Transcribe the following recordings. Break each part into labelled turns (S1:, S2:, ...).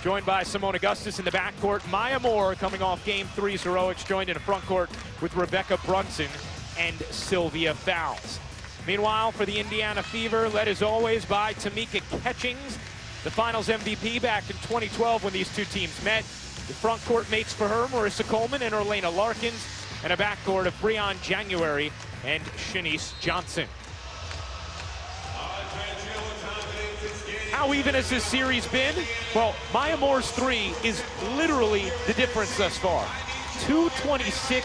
S1: Joined by Simone Augustus in the backcourt. Maya Moore coming off Game 3's heroics, joined in the front court with Rebecca Brunson and Sylvia Fowles. Meanwhile, for the Indiana Fever, led as always by Tamika Catchings, the finals MVP back in 2012 when these two teams met. The front court mates for her, Marissa Coleman and Orlena Larkins, and a backcourt of Breon January and Shanice Johnson. How even has this series been? Well, Maya Moore's three is literally the difference thus far. 226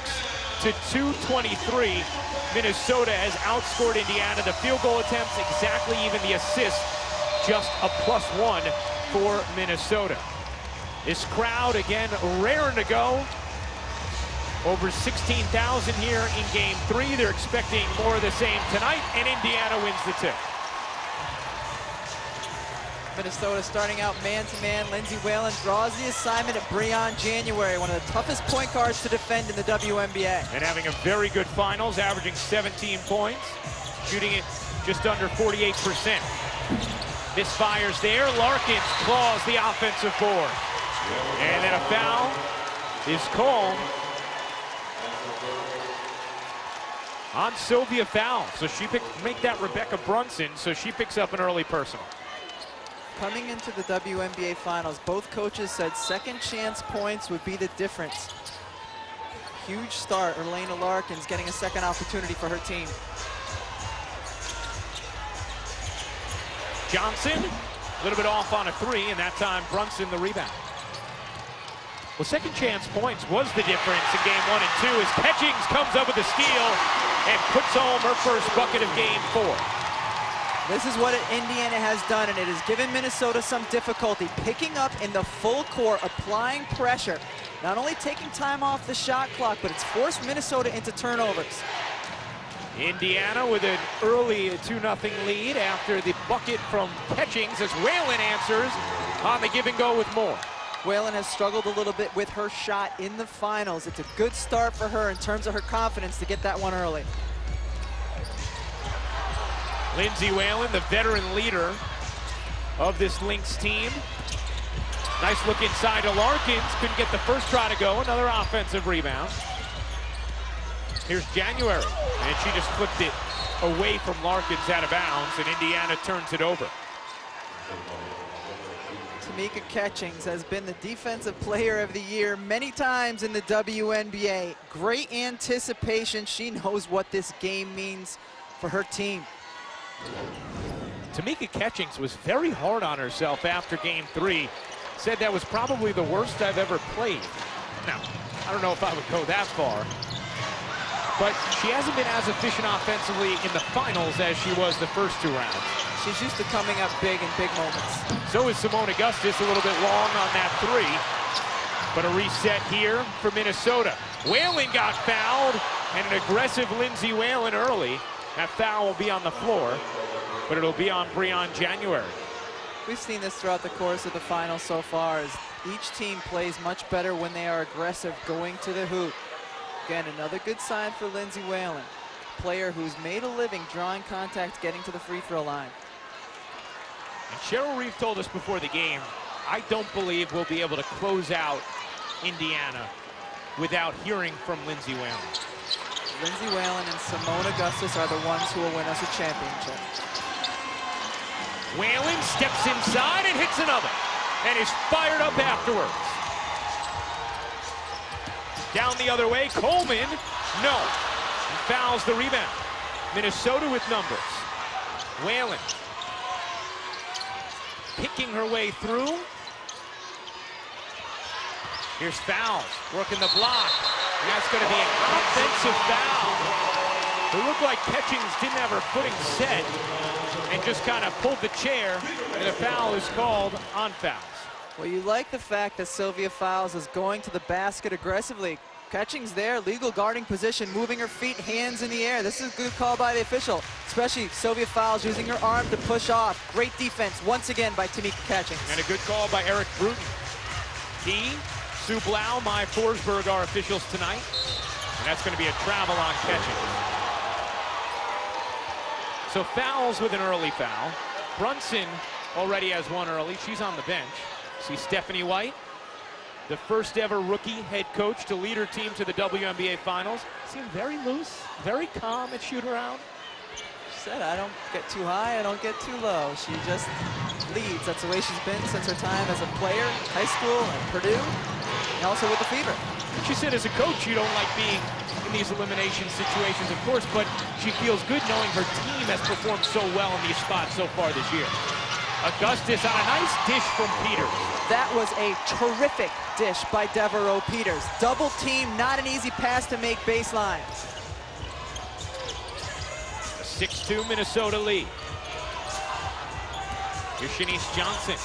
S1: to 223. Minnesota has outscored Indiana. The field goal attempts exactly even, the assist just a +1 for Minnesota. This crowd, again, raring to go. Over 16,000 here in Game 3. They're expecting more of the same tonight, and Indiana wins the tip.
S2: Minnesota starting out man-to-man. Lindsay Whalen draws the assignment at Breon January, one of the toughest point guards to defend in the WNBA.
S1: And having a very good finals, averaging 17 points, shooting it just under 48%. Misfires there. Larkins claws the offensive board. And then a foul is called on Sylvia Fowles. So she make that Rebecca Brunson, so she picks up an early personal.
S2: Coming into the WNBA Finals, both coaches said second chance points would be the difference. Huge start. Orlena Larkins getting a second opportunity for her team.
S1: Johnson, a little bit off on a three, and that time Brunson the rebound. Well, second chance points was the difference in Game 1 and 2 as Catchings comes up with a steal and puts home her first bucket of Game 4.
S2: This is what Indiana has done, and it has given Minnesota some difficulty. Picking up in the full court, applying pressure. Not only taking time off the shot clock, but it's forced Minnesota into turnovers.
S1: Indiana with an early 2-0 lead after the bucket from Catchings as Whalen answers on the give and go with Moore.
S2: Whalen has struggled a little bit with her shot in the finals. It's a good start for her in terms of her confidence to get that one early.
S1: Lindsay Whalen, the veteran leader of this Lynx team. Nice look inside to Larkins. Couldn't get the first try to go. Another offensive rebound. Here's January, and she just flipped it away from Larkins out of bounds, and Indiana turns it over.
S2: Tamika Catchings has been the Defensive Player of the Year many times in the WNBA. Great anticipation. She knows what this game means for her team.
S1: Tamika Catchings was very hard on herself after Game 3. Said that was probably the worst I've ever played. Now, I don't know if I would go that far, but she hasn't been as efficient offensively in the finals as she was the first two rounds.
S2: She's used to coming up big in big moments.
S1: So is Simone Augustus, a little bit long on that three. But a reset here for Minnesota. Whalen got fouled, and an aggressive Lindsay Whalen early. That foul will be on the floor, but it'll be on Breon January.
S2: We've seen this throughout the course of the final so far, as each team plays much better when they are aggressive going to the hoop. Again, another good sign for Lindsay Whalen, player who's made a living drawing contact, getting to the free throw line.
S1: And Cheryl Reeve told us before the game, I don't believe we'll be able to close out Indiana without hearing from Lindsay Whalen.
S2: Lindsay Whalen and Simone Augustus are the ones who will win us a championship.
S1: Whalen steps inside and hits another, and is fired up afterwards. Down the other way, Coleman, no. He fouls the rebound. Minnesota with numbers. Whalen picking her way through. Here's Fowles, working the block. And that's going to be an offensive foul. It looked like Catchings didn't have her footing set and just kind of pulled the chair, and the foul is called on Fowles.
S2: Well, you like the fact that Sylvia Fowles is going to the basket aggressively. Catchings there, legal guarding position, moving her feet, hands in the air. This is a good call by the official, especially Sylvia Fowles using her arm to push off. Great defense once again by Tamika Catchings.
S1: And a good call by Eric Bruton. He, Sue Blau, Mai Forsberg are officials tonight. And that's going to be a travel on Catchings. So Fowles with an early foul. Brunson already has one early. She's on the bench. See Stephanie White, the first ever rookie head coach to lead her team to the WNBA Finals. Seemed very loose, very calm at shoot around.
S2: She said, I don't get too high, I don't get too low. She just leads. That's the way she's been since her time as a player, high school, at Purdue, and also with the Fever.
S1: She said as a coach, you don't like being in these elimination situations, of course, but she feels good knowing her team has performed so well in these spots so far this year. Augustus on a nice dish from Peters.
S2: That was a terrific dish by Devereaux Peters. Double team, not an easy pass to make baseline.
S1: A 6-2 Minnesota lead. Here's Shanice Johnson.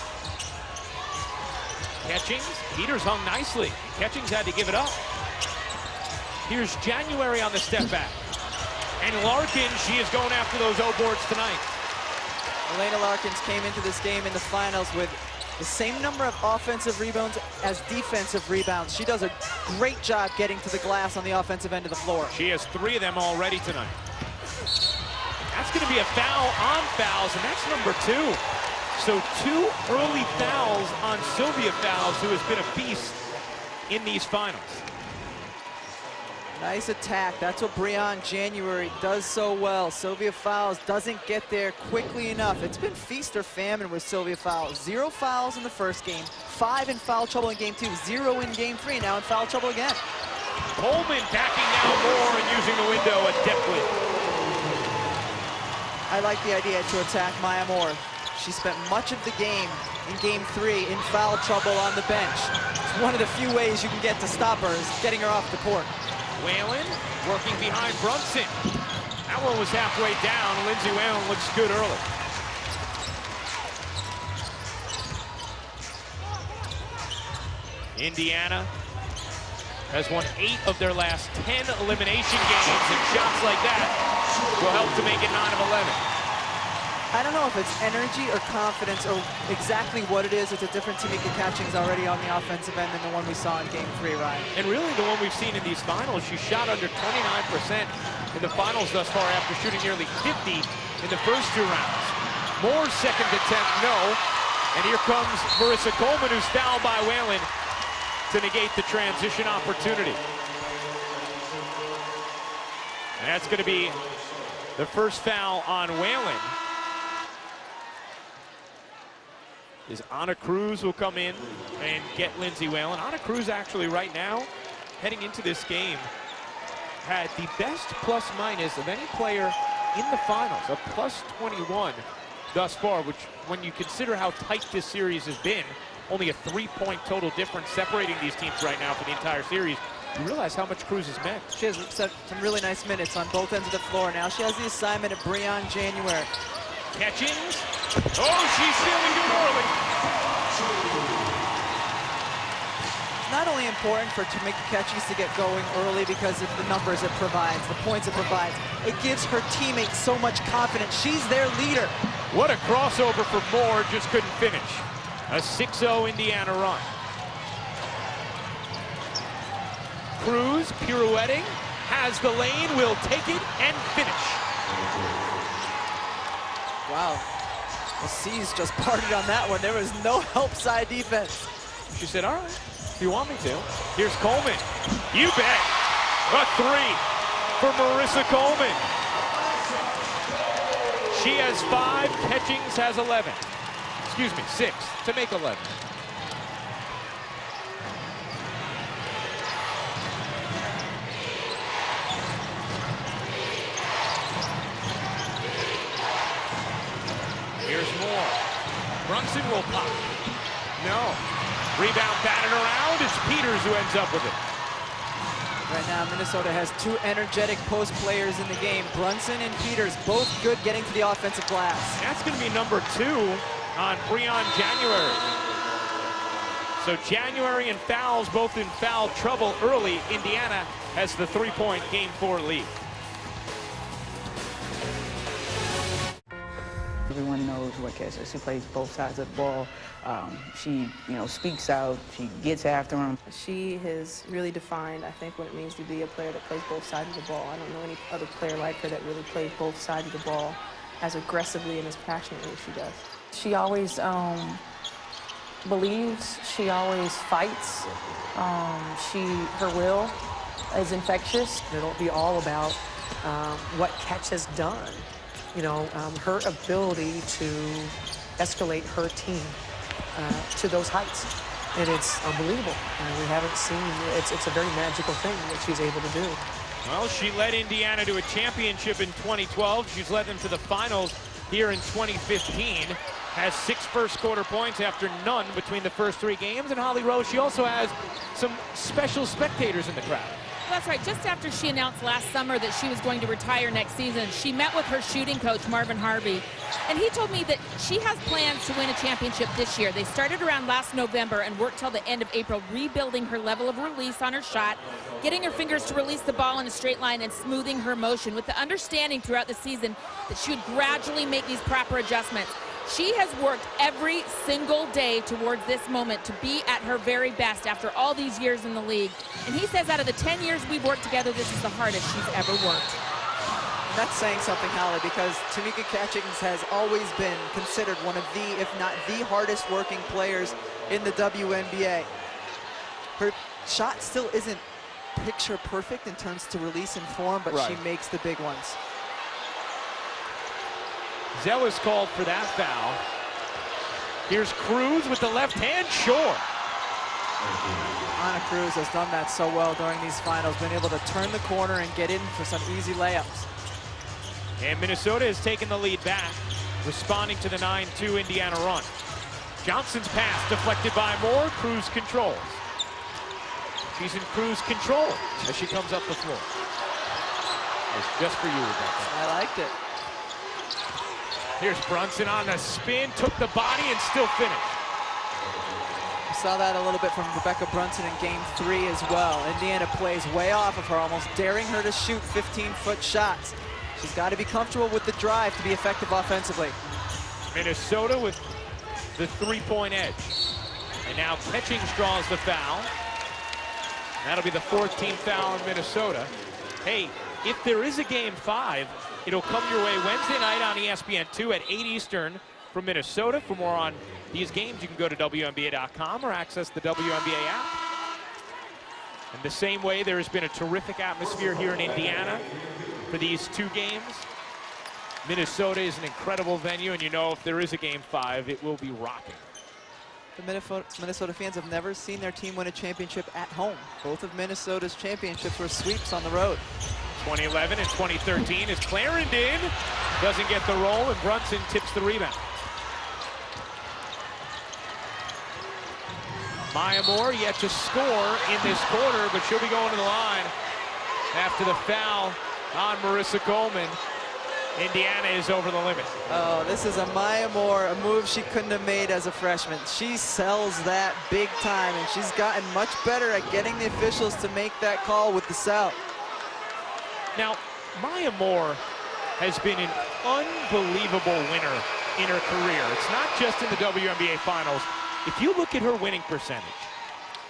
S1: Catchings, Peters hung nicely. Catchings had to give it up. Here's January on the step back. And Larkin, she is going after those O boards tonight.
S2: Elena Larkins came into this game in the finals with the same number of offensive rebounds as defensive rebounds. She does a great job getting to the glass on the offensive end of the floor.
S1: She has 3 of them already tonight. That's going to be a foul on fouls, and that's number 2. So 2 early fouls on Sylvia Fowles, who has been a beast in these finals.
S2: Nice attack. That's what Breon January does so well. Sylvia Fowles doesn't get there quickly enough. It's been feast or famine with Sylvia Fowles. 0 fouls in the first game, 5 in foul trouble in game 2, 0 in game 3, now in foul trouble again.
S1: Coleman backing down more and using the window adeptly.
S2: I like the idea to attack Maya Moore. She spent much of the game in game 3 in foul trouble on the bench. It's one of the few ways you can get to stop her is getting her off the court.
S1: Whalen working behind Brunson. That one was halfway down. Lindsay Whalen looks good early. Indiana has won 8 of their last 10 elimination games, and shots like that will help to make it 9 of 11.
S2: I don't know if it's energy or confidence or exactly what it is. It's a different Tamika Catchings already on the offensive end than the one we saw in game 3, Ryan. And
S1: really the one we've seen in these finals, she shot under 29% in the finals thus far after shooting nearly 50 in the first 2 rounds. More second attempt, no. And here comes Marissa Coleman, who's fouled by Whalen to negate the transition opportunity. And that's going to be the first foul on Whalen. Is Anna Cruz will come in and get Lindsay Whalen. Anna Cruz actually right now, heading into this game, had the best plus-minus of any player in the finals, a plus 21 thus far, which when you consider how tight this series has been, only a 3-point total difference separating these teams right now for the entire series, you realize how much Cruz has meant.
S2: She has set some really nice minutes on both ends of the floor. Now she has the assignment of Breon January.
S1: Catchings. Oh, she's stealing too early.
S2: It's not only important for Tamika Catchings to get going early because of the numbers it provides, the points it provides. It gives her teammates so much confidence. She's their leader.
S1: What a crossover for Moore, just couldn't finish. A 6-0 Indiana run. Cruz pirouetting, has the lane, will take it and finish.
S2: Wow, the seas just parted on that one. There was no help side defense.
S1: She said, all right, if you want me to. Here's Coleman. You bet. A 3 for Marissa Coleman. She has 5, Catchings has 11. Excuse me, 6 to make 11. Here's Moore. Brunson will pop. No. Rebound batted around. It's Peters who ends up with it.
S2: Right now, Minnesota has 2 energetic post players in the game. Brunson and Peters, both good getting to the offensive glass.
S1: That's going to be number 2 on Breon January. So January and Fowles both in foul trouble early. Indiana has the 3-point Game 4 lead.
S3: Everyone knows what Kessa. She plays both sides of the ball. She, speaks out. She gets after him.
S4: She has really defined, I think, what it means to be a player that plays both sides of the ball. I don't know any other player like her that really plays both sides of the ball as aggressively and as passionately as she does.
S3: She always believes. She always fights. Her will is infectious.
S5: It'll be all about what Catch has done. You know, her ability to escalate her team to those heights. And it's unbelievable. We haven't seen, it's a very magical thing that she's able to do.
S1: Well, she led Indiana to a championship in 2012. She's led them to the finals here in 2015. Has 6 first-quarter points after none between the first 3 games. And Holly Rose, she also has some special spectators in the crowd.
S6: That's right. Just after she announced last summer that she was going to retire next season, she met with her shooting coach, Marvin Harvey, and he told me that she has plans to win a championship this year. They started around last November and worked till the end of April, rebuilding her level of release on her shot, getting her fingers to release the ball in a straight line and smoothing her motion, with the understanding throughout the season that she would gradually make these proper adjustments. She has worked every single day towards this moment to be at her very best after all these years in the league. And he says out of the 10 years we've worked together, this is the hardest she's ever worked.
S2: That's saying something, Holly, because Tamika Catchings has always been considered one of the, if not the hardest working players in the WNBA. Her shot still isn't picture perfect in terms to release and form, but she makes the big ones.
S1: Zella's called for that foul. Here's Cruz with the left hand, short.
S2: Anna Cruz has done that so well during these finals, been able to turn the corner and get in for some easy layups.
S1: And Minnesota has taken the lead back, responding to the 9-2 Indiana run. Johnson's pass deflected by Moore. Cruz controls. She's in Cruz control as she comes up the floor. It's just for you, Rebecca.
S2: I liked it.
S1: Here's Brunson on the spin, took the body and still finished.
S2: We saw that a little bit from Rebecca Brunson in Game 3 as well. Indiana plays way off of her, almost daring her to shoot 15-foot shots. She's got to be comfortable with the drive to be effective offensively.
S1: Minnesota with the 3-point edge. And now Catchings draws the foul. That'll be the 14th foul in Minnesota. Hey, if there is a Game 5, it'll come your way Wednesday night on ESPN2 at 8 Eastern from Minnesota. For more on these games, you can go to WNBA.com or access the WNBA app. And the same way, there has been a terrific atmosphere here in Indiana for these 2 games. Minnesota is an incredible venue, and you know if there is a Game 5, it will be rocking.
S2: The Minnesota fans have never seen their team win a championship at home. Both of Minnesota's championships were sweeps on the road.
S1: 2011 and 2013 as Clarendon doesn't get the roll and Brunson tips the rebound. Maya Moore yet to score in this quarter, but she'll be going to the line after the foul on Marissa Coleman. Indiana is over the limit.
S2: Oh, this is a Maya Moore, a move she couldn't have made as a freshman. She sells that big time, and she's gotten much better at getting the officials to make that call with the sell.
S1: Now, Maya Moore has been an unbelievable winner in her career. It's not just in the WNBA Finals. If you look at her winning percentage,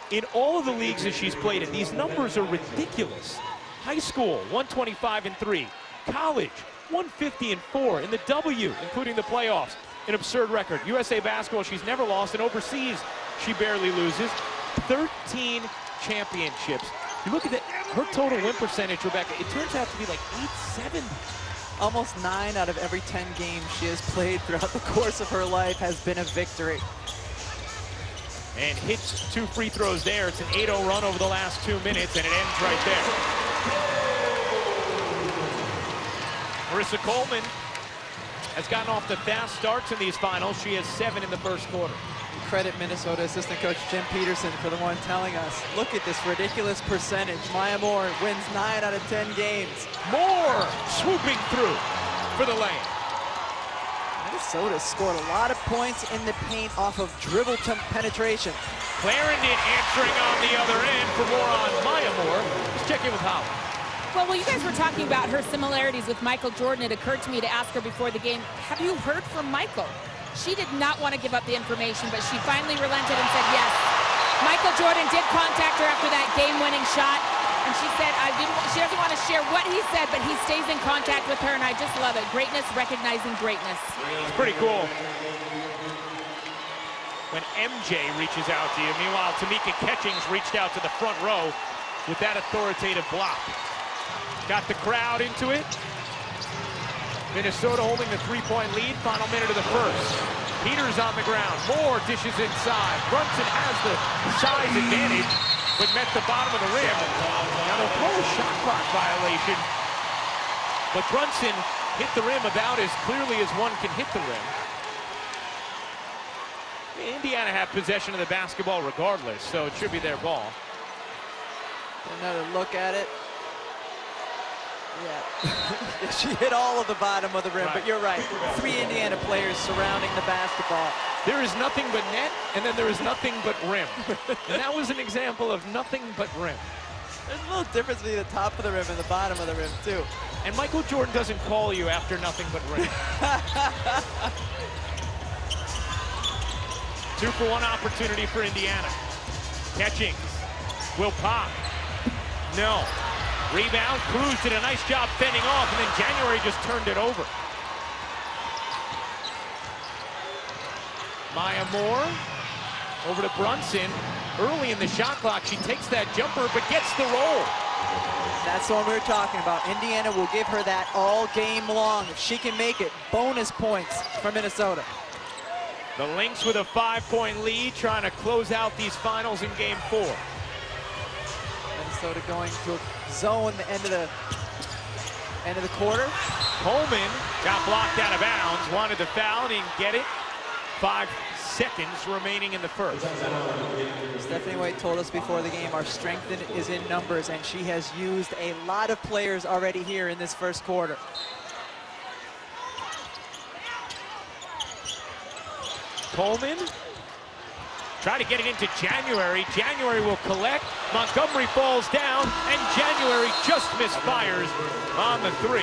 S1: in all of the leagues that she's played in, these numbers are ridiculous. High school, 125-3. College, 150-4. In the W, including the playoffs, an absurd record. USA Basketball, she's never lost, and overseas, she barely loses. 13 championships. You look at her total win percentage, Rebecca, it turns out to be like 870.
S2: Almost 9 out of every 10 games she has played throughout the course of her life has been a victory.
S1: And hits 2 free throws there. It's an 8-0 run over the last 2 minutes, and it ends right there. Marissa Coleman has gotten off to fast starts in these finals. She has 7 in the first quarter.
S2: Credit Minnesota assistant coach Jim Peterson for the one telling us, look at this ridiculous percentage. Maya Moore wins 9 out of 10 games.
S1: Moore swooping through for the lane.
S2: Minnesota scored a lot of points in the paint off of dribble penetration.
S1: Clarendon answering on the other end. For more on Maya Moore, let's check in with Holly.
S6: Well, while you guys were talking about her similarities with Michael Jordan, it occurred to me to ask her before the game, have you heard from Michael? She did not want to give up the information, but she finally relented and said yes. Michael Jordan did contact her after that game-winning shot, and she said she doesn't want to share what he said, but he stays in contact with her, and I just love it. Greatness recognizing greatness.
S1: It's pretty cool. when MJ reaches out to you. Meanwhile, Tamika Catchings reached out to the front row with that authoritative block. Got the crowd into it. Minnesota holding the three-point lead. Final minute of the first. Peters on the ground. Moore dishes inside. Brunson has the size advantage, but met the bottom of the rim. Now they'll throw a shot clock violation, but Brunson hit the rim about as clearly as one can hit the rim. Indiana had possession of the basketball regardless, so it should be their ball.
S2: Another look at it. Yeah, she hit all of the bottom of the rim, but you're right. 3 Indiana players surrounding the basketball.
S1: There is nothing but net, and then there is nothing but rim. And that was an example of nothing but rim.
S2: There's a little difference between the top of the rim and the bottom of the rim, too.
S1: And Michael Jordan doesn't call you after nothing but rim. 2-for-1 opportunity for Indiana. Catchings will pop. No. Rebound. Cruz did a nice job fending off, and then January just turned it over. Maya Moore over to Brunson. Early in the shot clock, she takes that jumper, but gets the roll.
S2: That's the one we were talking about. Indiana will give her that all game long. If she can make it, bonus points for Minnesota.
S1: The Lynx with a 5-point lead, trying to close out these finals in Game 4.
S2: Minnesota going to zone the end of the quarter.
S1: Coleman got blocked out of bounds, wanted the foul, didn't get it. 5 seconds remaining in the first.
S2: Stephanie White told us before the game our strength is in numbers, and she has used a lot of players already here in this first quarter.
S1: Coleman trying to get it into January. January will collect. Montgomery falls down, and January just misfires on the 3.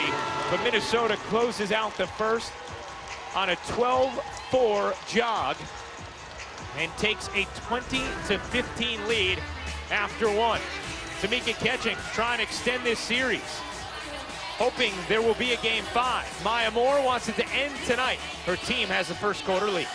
S1: But Minnesota closes out the first on a 12-4 jog and takes a 20-15 lead after 1. Tamika Catchings trying to extend this series, hoping there will be a Game 5. Maya Moore wants it to end tonight. Her team has the first quarter lead.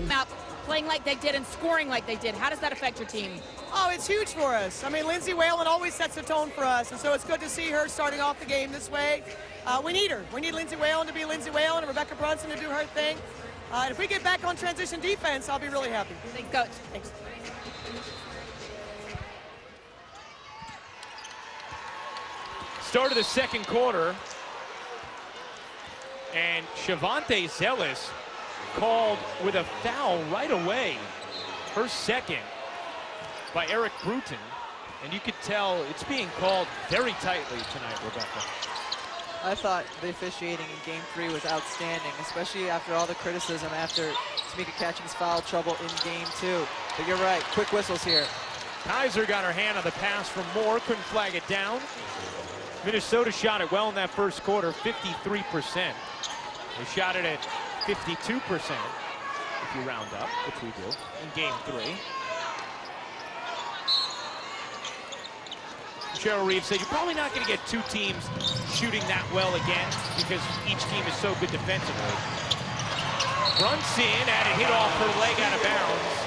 S6: Now, playing like they did and scoring like they did, how does that affect your team?
S7: Oh, it's huge for us. I mean, Lindsay Whalen always sets the tone for us, and so it's good to see her starting off the game this way. We need her. We need Lindsay Whalen to be Lindsay Whalen and Rebecca Brunson to do her thing. And if we get back on transition defense, I'll be really happy.
S6: Thanks, Coach.
S7: Thanks.
S1: Start of the second quarter, and Shavante Zealous called with a foul right away. Her second by Eric Bruton, and you could tell it's being called very tightly tonight, Rebecca.
S2: I thought the officiating in Game 3 was outstanding, especially after all the criticism after Tamika Catchings foul trouble in Game 2. But you're right, quick whistles here.
S1: Kaiser got her hand on the pass from Moore, couldn't flag it down. Minnesota shot it well in that first quarter, 53%. They shot it at 52%, if you round up, which we do, in Game 3. Cheryl Reeves said, you're probably not going to get 2 teams shooting that well again because each team is so good defensively. Brunson had it hit off her leg out of bounds.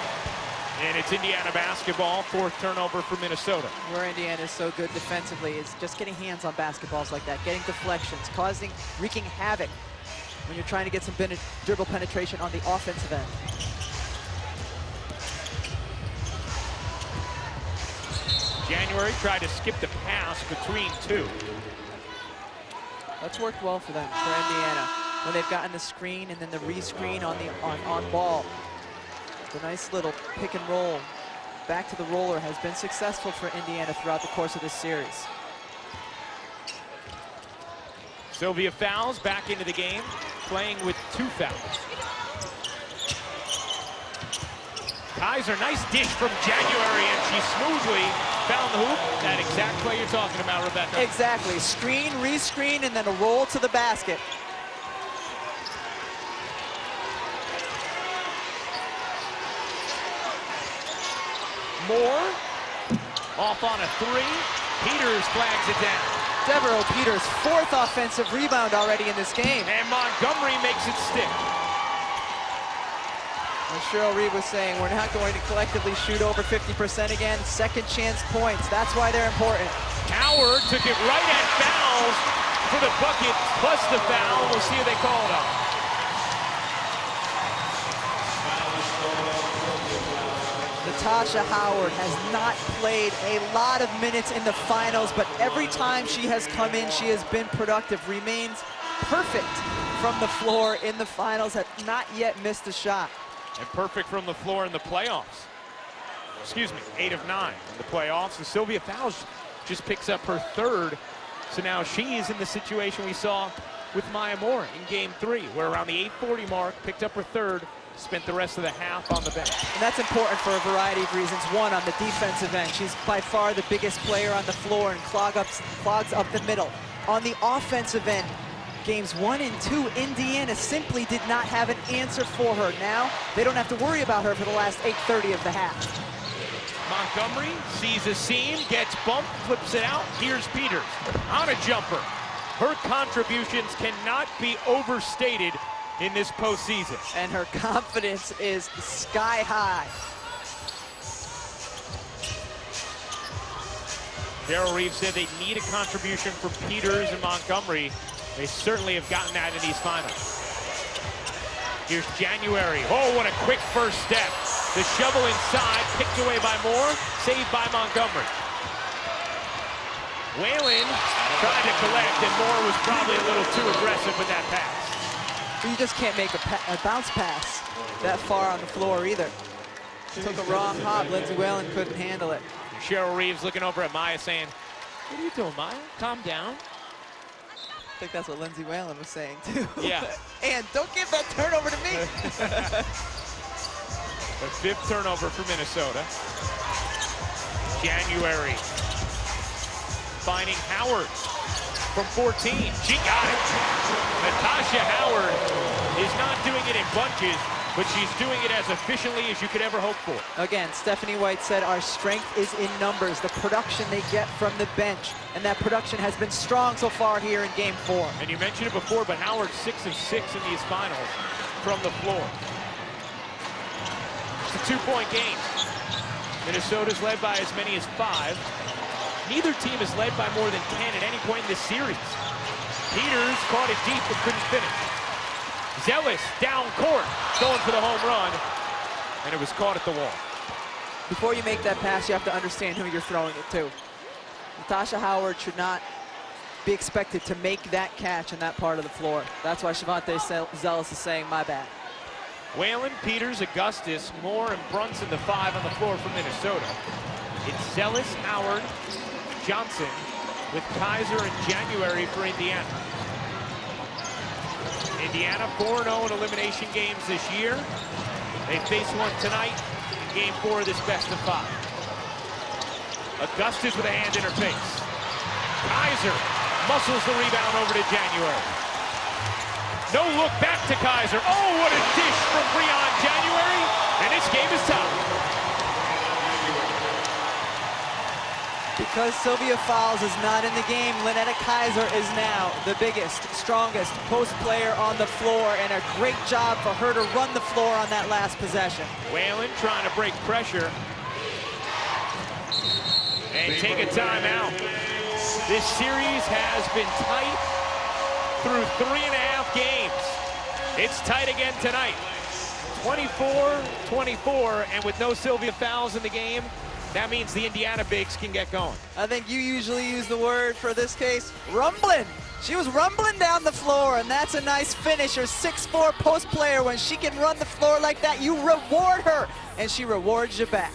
S1: And it's Indiana basketball, 4th turnover for Minnesota.
S2: Where Indiana is so good defensively is just getting hands on basketballs like that, getting deflections, wreaking havoc when you're trying to get some dribble penetration on the offensive end.
S1: January tried to skip the pass between 2.
S2: That's worked well for them, for Indiana, when they've gotten the screen and then the re-screen on ball. The nice little pick and roll back to the roller has been successful for Indiana throughout the course of this series.
S1: Sylvia Fowles back into the game, playing with 2 fouls. Kaiser, nice dish from January, and she smoothly found the hoop. That exact play you're talking about, Rebecca.
S2: Exactly, screen, re-screen, and then a roll to the basket.
S1: Moore off on a 3. Peters flags it down.
S2: Devereaux Peters' 4th offensive rebound already in this game.
S1: And Montgomery makes it stick.
S2: As Cheryl Reed was saying, we're not going to collectively shoot over 50% again. Second chance points, that's why they're important.
S1: Howard took it right at fouls for the bucket, plus the foul. We'll see if they call it up.
S2: Natasha Howard has not played a lot of minutes in the finals, but every time she has come in, she has been productive, remains perfect from the floor in the finals, has not yet missed a shot.
S1: And perfect from the floor in the playoffs. Excuse me, 8 of 9 in the playoffs. And Sylvia Fowles just picks up her 3rd. So now she is in the situation we saw with Maya Moore in Game 3, where around the 8:40 mark, picked up her 3rd, spent the rest of the half on the bench.
S2: And that's important for a variety of reasons. One, on the defensive end, she's by far the biggest player on the floor and clogs up the middle. On the offensive end, Games 1 and 2, Indiana simply did not have an answer for her. Now, they don't have to worry about her for the last 8:30 of the half.
S1: Montgomery sees a seam, gets bumped, flips it out. Here's Peters on a jumper. Her contributions cannot be overstated in this postseason.
S2: And her confidence is sky high.
S1: Cheryl Reeves said they need a contribution from Peters and Montgomery. They certainly have gotten that in these finals. Here's January. Oh, what a quick first step. The shovel inside, picked away by Moore, saved by Montgomery. Whalen tried to collect, and Moore was probably a little too aggressive with that pass.
S2: You just can't make a bounce pass that far on the floor either. Took a wrong hop, Lindsay Whalen couldn't handle it.
S1: Cheryl Reeves looking over at Maya saying, "What are you doing, Maya? Calm down."
S2: I think that's what Lindsay Whalen was saying too.
S1: Yeah.
S2: And don't give that turnover to me.
S1: The 5th turnover for Minnesota. January finding Howard from 14. She got it. Natasha Howard is not doing it in bunches, but she's doing it as efficiently as you could ever hope for.
S2: Again, Stephanie White said our strength is in numbers, the production they get from the bench, and that production has been strong so far here in Game 4.
S1: And you mentioned it before, but Howard's 6 of 6 in these finals from the floor. It's a 2-point game. Minnesota's led by as many as 5. Neither team is led by more than 10 at any point in this series. Peters caught it deep but couldn't finish. Zealous down court, going for the home run, and it was caught at the wall.
S2: Before you make that pass, you have to understand who you're throwing it to. Natasha Howard should not be expected to make that catch in that part of the floor. That's why Shavante Zealous is saying, my bad.
S1: Whalen, Peters, Augustus, Moore, and Brunson, the 5 on the floor for Minnesota. It's Zealous, Howard, Johnson, with Kaiser and January for Indiana. Indiana 4-0 in elimination games this year. They face one tonight in Game 4 of this best of 5. Augustus with a hand in her face. Kaiser muscles the rebound over to January. No look back to Kaiser. Oh, what a dish from Breon January. And this game is tied.
S2: Because Sylvia Fowles is not in the game, Lynetta Kaiser is now the biggest, strongest post player on the floor, and a great job for her to run the floor on that last possession.
S1: Whalen trying to break pressure. And take a timeout. This series has been tight through 3.5 games. It's tight again tonight. 24-24, and with no Sylvia Fowles in the game, that means the Indiana bigs can get going.
S2: I think you usually use the word for this case, rumbling. She was rumbling down the floor, and that's a nice finish. Her 6'4" post player, when she can run the floor like that, you reward her, and she rewards you back.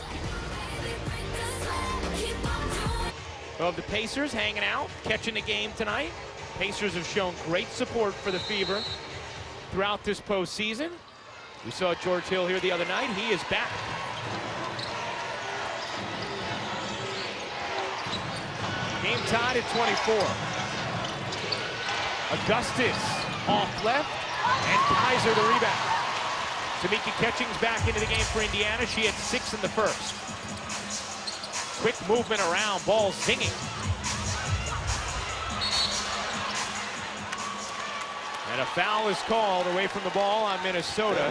S1: Well, the Pacers hanging out, catching the game tonight. Pacers have shown great support for the Fever throughout this postseason. We saw George Hill here the other night. He is back. Game tied at 24. Augustus off left, and Kaiser the rebound. Tamika Catchings back into the game for Indiana. She had 6 in the first. Quick movement around, ball zinging. And a foul is called away from the ball on Minnesota.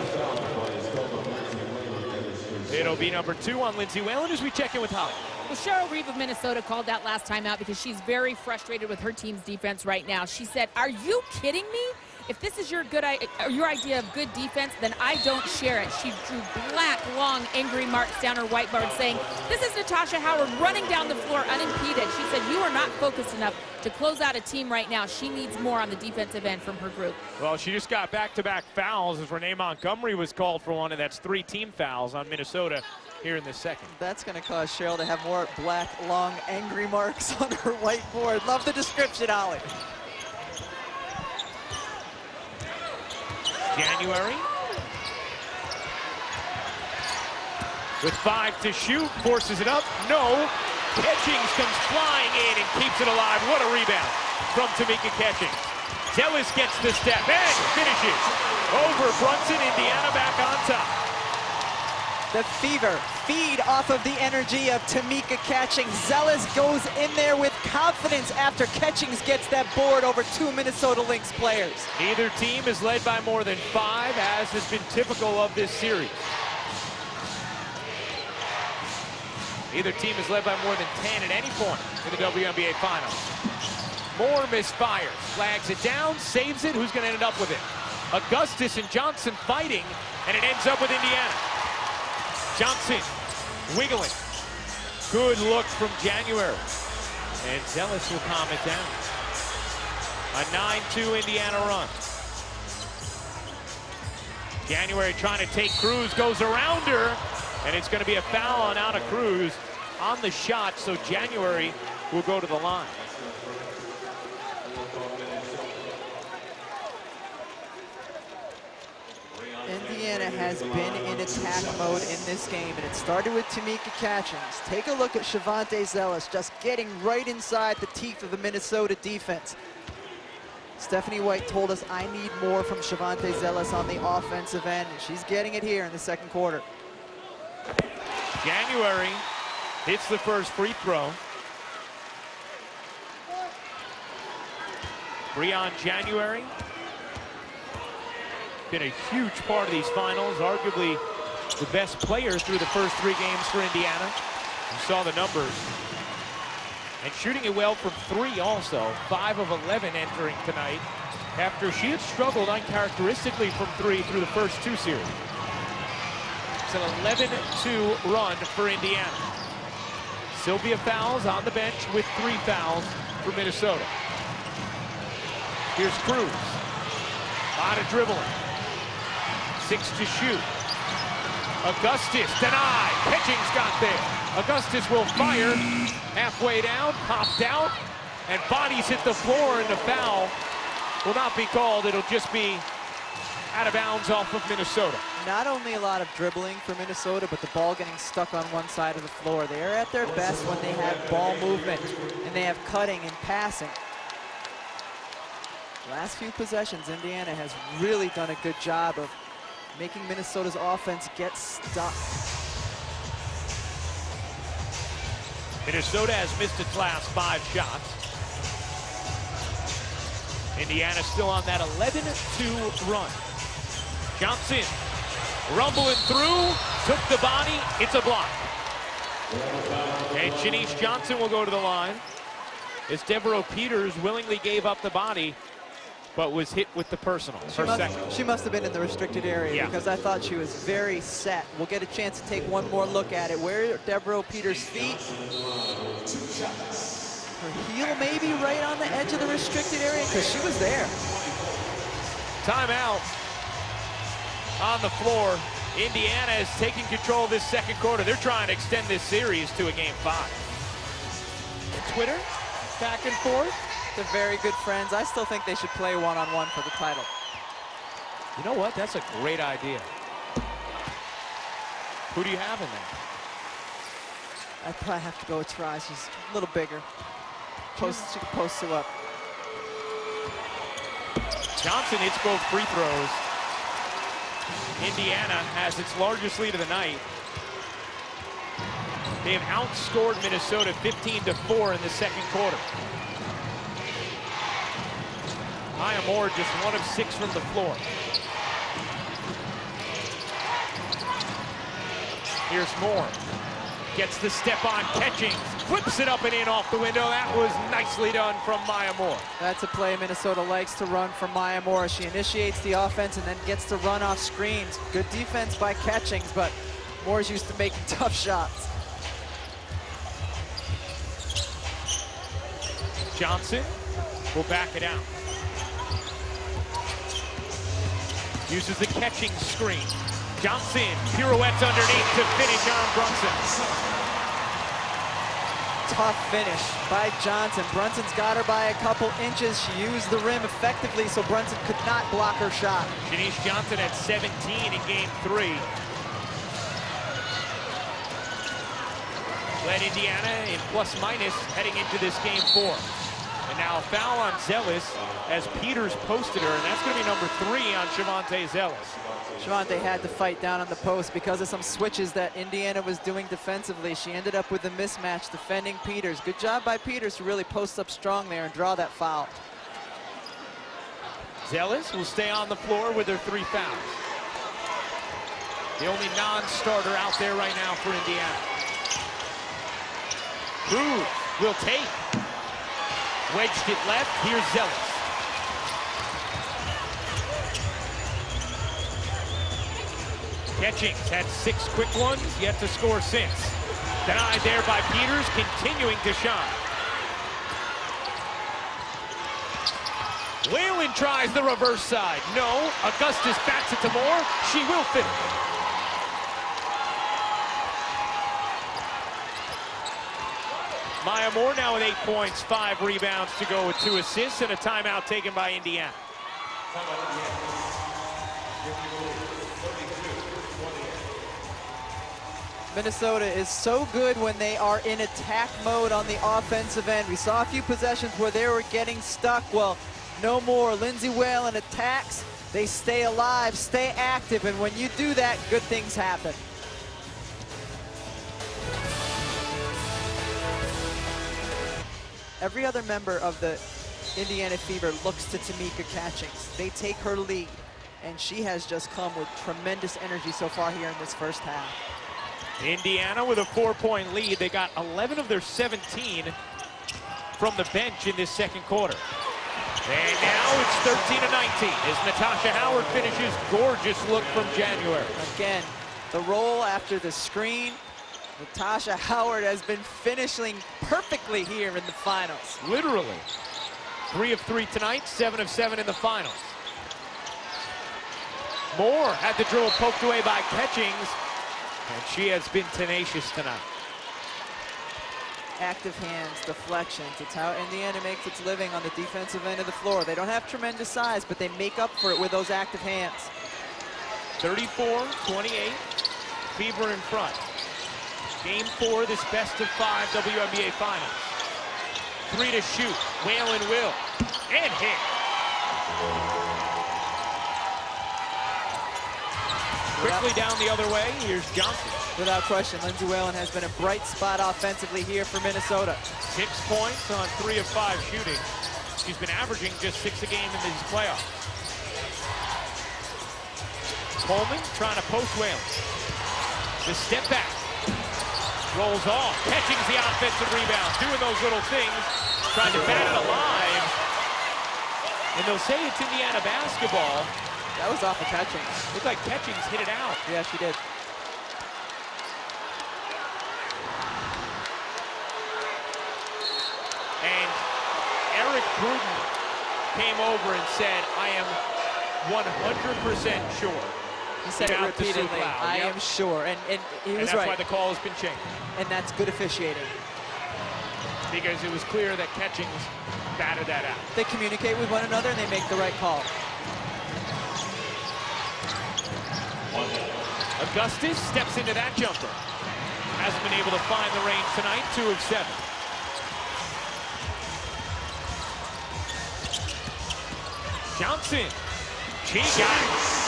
S1: It'll be number 2 on Lindsay Whalen as we check in with Holly.
S6: Well, Cheryl Reeve of Minnesota called that last time out because she's very frustrated with her team's defense right now. She said, "Are you kidding me? If this is your idea of good defense, then I don't share it." She drew black, long, angry marks down her whiteboard saying, "This is Natasha Howard running down the floor unimpeded." She said, "You are not focused enough to close out a team right now. She needs more on the defensive end from her group."
S1: Well, she just got back-to-back fouls as Renee Montgomery was called for one, and that's 3 team fouls on Minnesota here in the second.
S2: That's going to cause Cheryl to have more black, long, angry marks on her whiteboard. Love the description, Ollie.
S1: January with 5 to shoot, forces it up, no. Catchings comes flying in and keeps it alive. What a rebound from Tamika Catchings. Zealous gets the step and finishes over Brunson. Indiana back on top.
S2: The fever, feed off of the energy of Tamika Catchings. Zealous goes in there with confidence after Catchings gets that board over 2 Minnesota Lynx players.
S1: Neither team is led by more than 5, as has been typical of this series. Neither team is led by more than 10 at any point in the WNBA Finals. Moore misfires, flags it down, saves it. Who's going to end up with it? Augustus and Johnson fighting, and it ends up with Indiana. Johnson wiggling. Good look from January. And Zealous will calm it down. A 9-2 Indiana run. January trying to take Cruz, goes around her, and it's going to be a foul on Anna Cruz on the shot, so January will go to the line.
S2: Indiana has been in attack mode in this game, and it started with Tamika Catchings. Take a look at Shavonte Zealous just getting right inside the teeth of the Minnesota defense. Stephanie White told us, "I need more from Shavonte Zealous on the offensive end," and she's getting it here in the second quarter.
S1: January hits the first free throw. Breon January, been a huge part of these finals, arguably the best player through the first 3 games for Indiana. You saw the numbers. And shooting it well from 3 also, 5 of 11 entering tonight, after she had struggled uncharacteristically from 3 through the first 2 series. It's an 11-2 run for Indiana. Sylvia Fowles on the bench with 3 fouls for Minnesota. Here's Cruz. A lot of dribbling. 6 to shoot. Augustus denied. Catchings got there. Augustus will fire. Halfway down, popped out, and bodies hit the floor, and the foul will not be called. It'll just be out of bounds off of Minnesota.
S2: Not only a lot of dribbling for Minnesota, but the ball getting stuck on one side of the floor. They're at their best when they have ball movement and they have cutting and passing. Last few possessions, Indiana has really done a good job of making Minnesota's offense get stuck.
S1: Minnesota has missed its last 5 shots. Indiana still on that 11-2 run. Johnson rumbling through, took the body, it's a block. And Shanice Johnson will go to the line as Devereaux Peters willingly gave up the body, but was hit with the personal.
S2: She must have been in the restricted area, because I thought she was very set. We'll get a chance to take one more look at it. Where are Devereaux Peters' feet? Her heel maybe right on the edge of the restricted area, because she was there.
S1: Timeout on the floor. Indiana is taking control of this second quarter. They're trying to extend this series to a Game 5. Twitter, back and forth.
S2: They're very good friends. I still think they should play one-on-one for the title.
S1: You know what? That's a great idea. Who do you have in there?
S2: I'd probably have to go with Try. She's a little bigger. She can post her up.
S1: Johnson hits both free throws. Indiana has its largest lead of the night. They have outscored Minnesota 15-4 in the second quarter. Maya Moore just 1 of 6 from the floor. Here's Moore. Gets the step on Catchings. Flips it up and in off the window. That was nicely done from Maya Moore.
S2: That's a play Minnesota likes to run from Maya Moore. She initiates the offense and then gets to run off screens. Good defense by Catchings, but Moore's used to making tough shots.
S1: Johnson will back it out. Uses the catching screen. Johnson pirouettes underneath to finish on Brunson.
S2: Tough finish by Johnson. Brunson's got her by a couple inches. She used the rim effectively, so Brunson could not block her shot.
S1: Shanice Johnson at 17 in game 3. Led Indiana in plus minus heading into this game 4. And now a foul on Zealous as Peters posted her, and that's going to be number 3 on Shavonte Zealous.
S2: Shavonte had to fight down on the post because of some switches that Indiana was doing defensively. She ended up with a mismatch defending Peters. Good job by Peters to really post up strong there and draw that foul.
S1: Zealous will stay on the floor with her 3 fouls. The only non-starter out there right now for Indiana. Cruz will take. Wedged it left. Here's Zealous. Catchings had 6 quick ones, yet to score since. Denied there by Peters, continuing to shine. Whalen tries the reverse side. No, Augustus backs it to Moore. She will finish. Maya Moore now with 8 points, 5 rebounds to go with 2 assists, and a timeout taken by Indiana.
S2: Minnesota is so good when they are in attack mode on the offensive end. We saw a few possessions where they were getting stuck. Well, no more. Lindsay Whalen attacks. They stay alive, stay active, and when you do that, good things happen. Every other member of the Indiana Fever looks to Tamika Catchings. They take her lead, and she has just come with tremendous energy so far here in this first half.
S1: Indiana with a 4-point lead. They got 11 of their 17 from the bench in this second quarter. And now it's 13-19 as Natasha Howard finishes gorgeous look from January.
S2: Again, the roll after the screen. Natasha Howard has been finishing perfectly here in the finals.
S1: Literally. 3 of 3 tonight, 7 of 7 in the finals. Moore had the dribble poked away by Catchings, and she has been tenacious tonight.
S2: Active hands, deflections. It's how Indiana makes its living on the defensive end of the floor. They don't have tremendous size, but they make up for it with those active hands.
S1: 34-28, Fever in front. Game 4, this best of 5 WNBA Finals. 3 to shoot. Whalen will. And hit. Quickly down the other way. Here's Johnson.
S2: Without question, Lindsay Whalen has been a bright spot offensively here for Minnesota.
S1: 6 points on 3 of 5 shooting. She's been averaging just 6 a game in these playoffs. Coleman trying to post Whalen. The step back. Rolls off, Catchings the offensive rebound, doing those little things, trying to bat it alive. And they'll say it's Indiana basketball.
S2: That was off of Catchings.
S1: Looked like Catchings hit it out.
S2: Yeah, she did.
S1: And Eric Bruton came over and said, I am 100% sure.
S2: He said it repeatedly. I am sure. And he was right.
S1: And that's why the call has been changed.
S2: And that's good officiating.
S1: Because it was clear that Catchings batted that out.
S2: They communicate with one another and they make the right call.
S1: Augustus steps into that jumper. Hasn't been able to find the range tonight, 2 of 7. Johnson, she got it.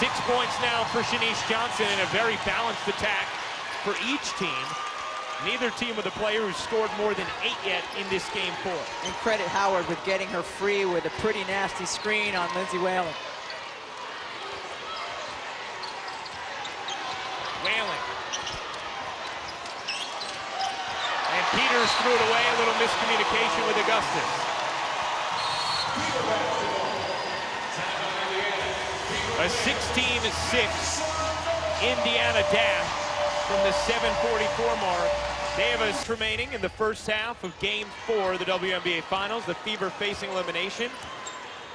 S1: 6 points now for Shanice Johnson in a very balanced attack for each team. Neither team with a player who's scored more than 8 yet in this Game 4.
S2: And credit Howard with getting her free with a pretty nasty screen on Lindsay Whalen.
S1: Whalen. And Peters threw it away, a little miscommunication with Augustus. A 16-6 Indiana dash from the 7:44 mark. They have us remaining in the first half of Game 4 of the WNBA Finals, the Fever facing elimination.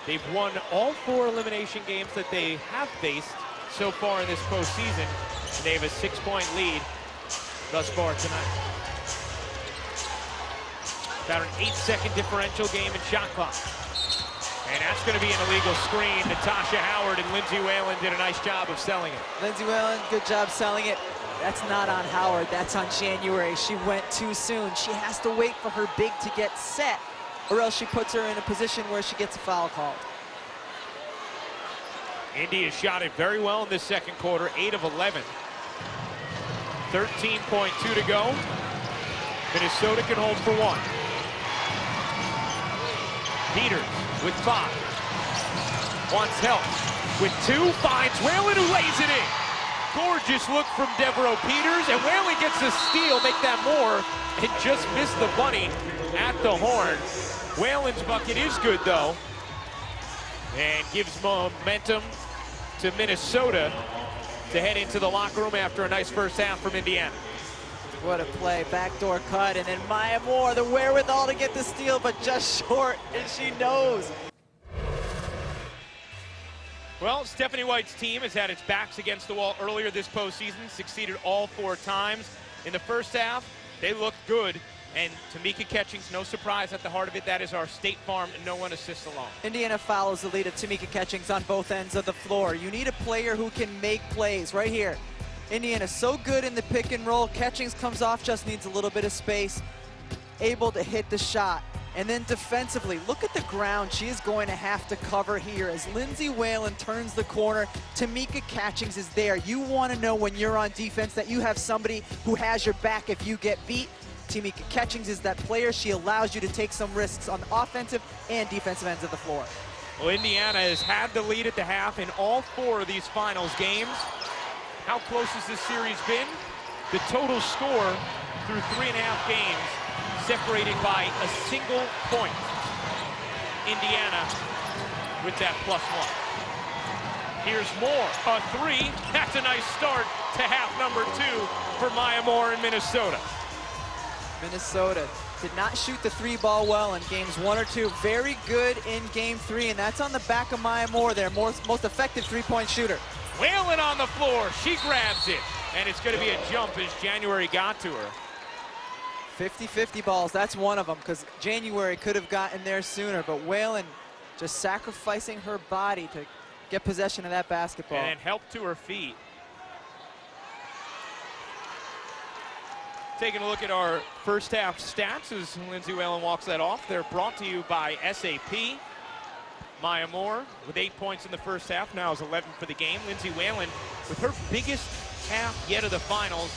S1: They've won all 4 elimination games that they have faced so far in this postseason. And they have a 6-point lead thus far tonight. About an 8-second differential game in shot clock. And that's going to be an illegal screen. Natasha Howard and Lindsay Whalen did a nice job of selling it.
S2: Lindsay Whalen, good job selling it. That's not on Howard, that's on January. She went too soon. She has to wait for her big to get set, or else she puts her in a position where she gets a foul called.
S1: Indy has shot it very well in this second quarter, 8 of 11. 13.2 to go. Minnesota can hold for 1. Peters with 5. Wants help with 2, finds Whalen who lays it in. Gorgeous look from Devereaux Peters, and Whalen gets a steal, make that more, and just missed the bunny at the horn. Whalen's bucket is good though, and gives momentum to Minnesota to head into the locker room after a nice first half from Indiana.
S2: What a play, backdoor cut, and then Maya Moore, the wherewithal to get the steal, but just short, and she knows.
S1: Well, Stephanie White's team has had its backs against the wall earlier this postseason, succeeded all 4 times. In the first half, they looked good, and Tamika Catchings, no surprise at the heart of it, that is our State Farm no-one assists alone.
S2: Indiana follows the lead of Tamika Catchings on both ends of the floor. You need a player who can make plays right here. Indiana's so good in the pick and roll. Catchings comes off, just needs a little bit of space, able to hit the shot. And then defensively, look at the ground she is going to have to cover here as Lindsay Whalen turns the corner. Tamika Catchings is there. You want to know when you're on defense that you have somebody who has your back if you get beat. Tamika Catchings is that player. She allows you to take some risks on the offensive and defensive ends of the floor.
S1: Well, Indiana has had the lead at the half in all 4 of these finals games. How close has this series been? The total score through 3.5 games separated by a single point. Indiana with that +1. Here's Moore, a 3. That's a nice start to half number 2 for Maya Moore in Minnesota.
S2: Minnesota did not shoot the 3 ball well in games 1 or 2. Very good in game 3, and that's on the back of Maya Moore, their most effective 3-point shooter.
S1: Whalen on the floor, she grabs it, and it's going to be a jump as January got to her.
S2: 50-50 balls, that's one of them, because January could have gotten there sooner, but Whalen just sacrificing her body to get possession of that basketball.
S1: And help to her feet. Taking a look at our first half stats as Lindsay Whalen walks that off. They're brought to you by SAP. Maya Moore with 8 points in the first half, now is 11 for the game. Lindsay Whalen with her biggest half yet of the finals,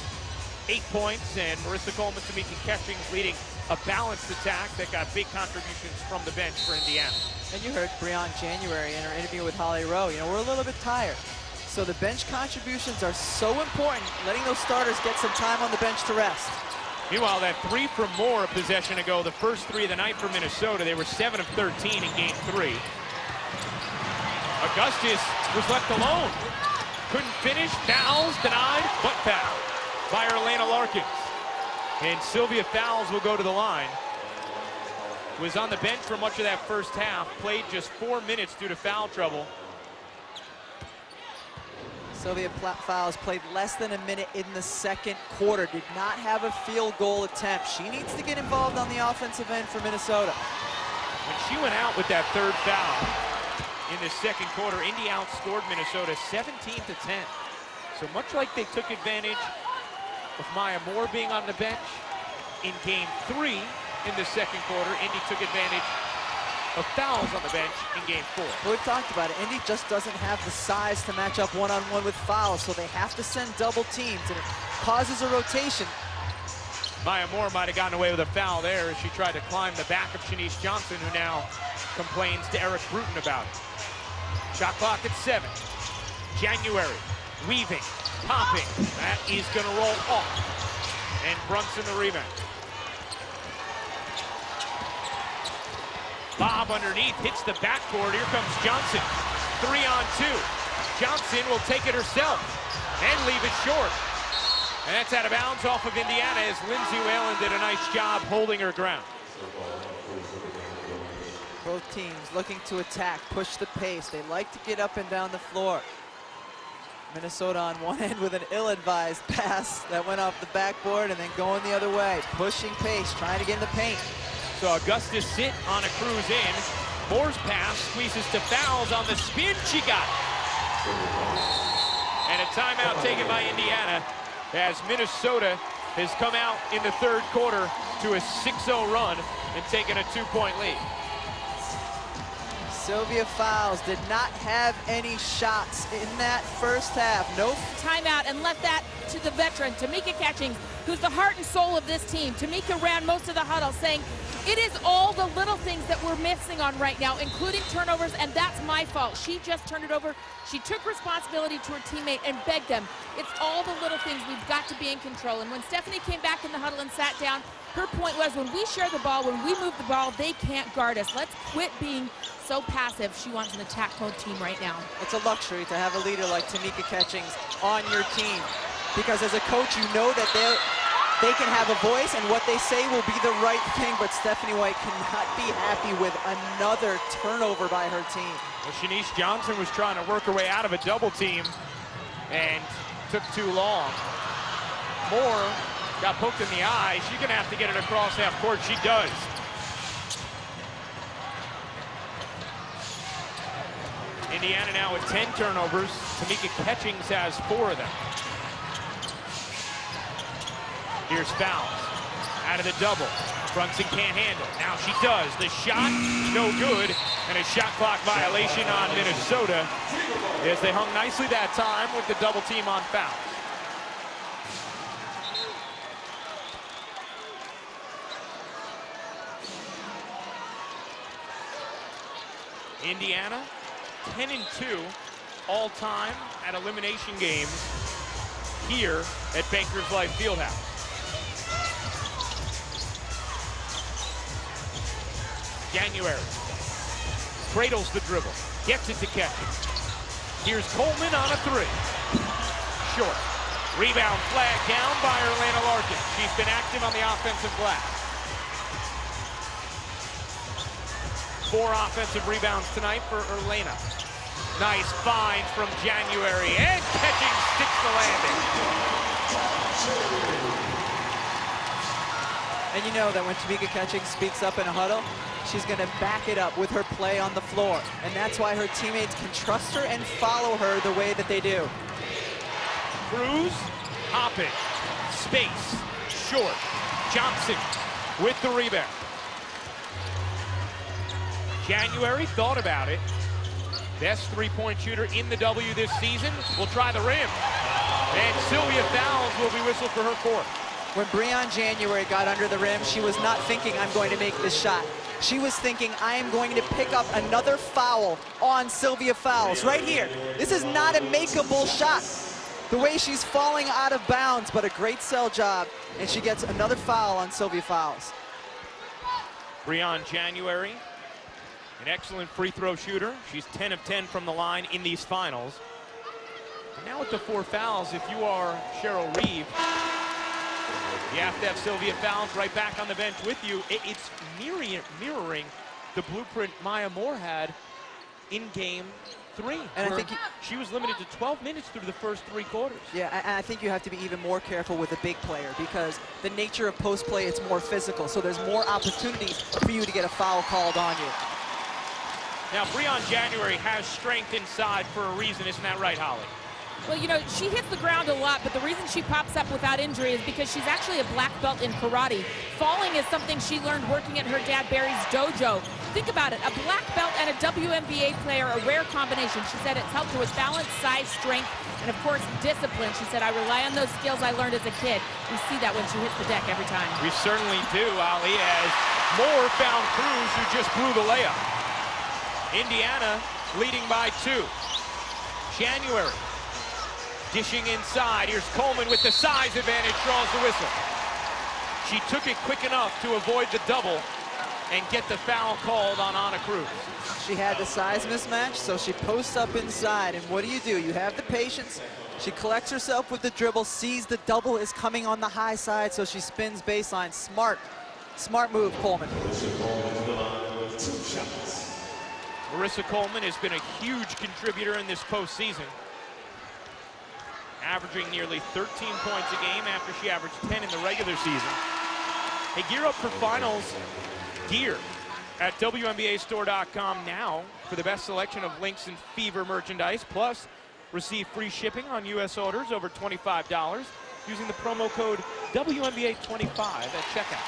S1: 8 points, and Marissa Coleman, Tamika Catchings leading a balanced attack that got big contributions from the bench for Indiana.
S2: And you heard Breon January in her interview with Holly Rowe. You know, we're a little bit tired. So the bench contributions are so important, letting those starters get some time on the bench to rest.
S1: Meanwhile, that 3 from Moore a possession ago, the first 3 of the night for Minnesota, they were 7 of 13 in game 3. Augustus was left alone. Couldn't finish, fouls, denied, but foul by Orlana Larkins. And Sylvia Fowles will go to the line. Was on the bench for much of that first half, played just 4 minutes due to foul trouble.
S2: Sylvia Fowles played less than a minute in the second quarter, did not have a field goal attempt. She needs to get involved on the offensive end for Minnesota.
S1: When she went out with that 3rd foul in the second quarter, Indy outscored Minnesota 17-10. So much like they took advantage of Maya Moore being on the bench in game 3 in the second quarter, Indy took advantage of fouls on the bench in game 4.
S2: We've talked about it. Indy just doesn't have the size to match up one-on-one with fouls, so they have to send double teams, and it causes a rotation.
S1: Maya Moore might have gotten away with a foul there as she tried to climb the back of Shanice Johnson, who now complains to Eric Bruton about it. Shot clock at 7. January, weaving, popping. That is going to roll off. And Brunson the rebound. Bob underneath, hits the backboard. Here comes Johnson. 3-on-2. Johnson will take it herself and leave it short. And that's out of bounds off of Indiana as Lindsay Whalen did a nice job holding her ground.
S2: Both teams looking to attack, push the pace. They like to get up and down the floor. Minnesota on one end with an ill-advised pass that went off the backboard and then going the other way. Pushing pace, trying to get in the paint.
S1: So Augustus sit on a cruise in. Moore's pass squeezes to fouls on the spin. She got it. And a timeout taken by Indiana as Minnesota has come out in the third quarter to a 6-0 run and taken a 2-point lead.
S2: Sylvia Fowles did not have any shots in that first half. No
S6: timeout and left that to the veteran, Tamika Catchings, who's the heart and soul of this team. Tamika ran most of the huddle saying, it is all the little things that we're missing on right now, including turnovers, and that's my fault. She just turned it over. She took responsibility to her teammate and begged them. It's all the little things. We've got to be in control. And when Stephanie came back in the huddle and sat down, her point was when we share the ball, when we move the ball, they can't guard us. Let's quit being so passive. She wants an attack mode team right now.
S2: It's a luxury to have a leader like Tamika Catchings on your team, because as a coach, you know that they can have a voice and what they say will be the right thing, but Stephanie White cannot be happy with another turnover by her team.
S1: Well, Shanice Johnson was trying to work her way out of a double team and took too long. Moore got poked in the eye. She's gonna have to get it across half court. She does. Indiana now with 10 turnovers. Tamika Catchings has 4 of them. Here's Fowles, out of the double. Brunson can't handle. Now she does. The shot, no good. And a shot clock violation on Minnesota as they hung nicely that time with the double team on Fowles. Indiana, 10-2 all time at elimination games here at Bankers Life Fieldhouse. January cradles the dribble, gets it to Catchings. Here's Coleman on a 3. Short. Rebound flag down by Orlana Larkin. She's been active on the offensive glass. 4 offensive rebounds tonight for Orlana. Nice find from January, and Catchings sticks the landing.
S2: And you know that when Tamika Catchings speaks up in a huddle, she's going to back it up with her play on the floor. And that's why her teammates can trust her and follow her the way that they do.
S1: Cruz, hopping, space, short. Johnson with the rebound. January thought about it. Best three-point shooter in the W this season. Will try the rim. And Sylvia Fowles will be whistled for her 4th.
S2: When Breon January got under the rim, she was not thinking, I'm going to make this shot. She was thinking, I am going to pick up another foul on Sylvia Fowles right here. This is not a makeable shot. The way she's falling out of bounds, but a great sell job, and she gets another foul on Sylvia Fowles.
S1: Breon January, an excellent free throw shooter. She's 10 of 10 from the line in these finals. And now with the 4 fouls, if you are Cheryl Reeve, you have to have Sylvia Fowles right back on the bench with you. It's mirroring the blueprint Maya Moore had in Game 3. And I think she was limited to 12 minutes through the first 3 quarters.
S2: Yeah, and I think you have to be even more careful with a big player, because the nature of post play, it's more physical. So there's more opportunities for you to get a foul called on you.
S1: Now, Breon January has strength inside for a reason. Isn't that right, Holly?
S6: Well, you know, she hits the ground a lot, but the reason she pops up without injury is because she's actually a black belt in karate. Falling is something she learned working at her dad Barry's dojo. think about it, a black belt and a WNBA player, a rare combination. She said it's helped her with balance, size, strength, and of course, discipline. She said, I rely on those skills I learned as a kid. We see that when she hits the deck every time.
S1: We certainly do, Ali, as Moore found Cruz, who just blew the layup. Indiana leading by 2. January dishing inside. Here's Coleman with the size advantage, draws the whistle. She took it quick enough to avoid the double and get the foul called on Ana Cruz.
S2: She had the size mismatch, so she posts up inside. And what do? You have the patience. She collects herself with the dribble, sees the double is coming on the high side, so she spins baseline. Smart move, Coleman.
S1: Marissa Coleman has been a huge contributor in this postseason, averaging nearly 13 points a game after she averaged 10 in the regular season. Hey, gear up for finals gear at WNBAstore.com now for the best selection of Lynx and Fever merchandise. Plus, receive free shipping on U.S. orders over $25 using the promo code WNBA25 at checkout.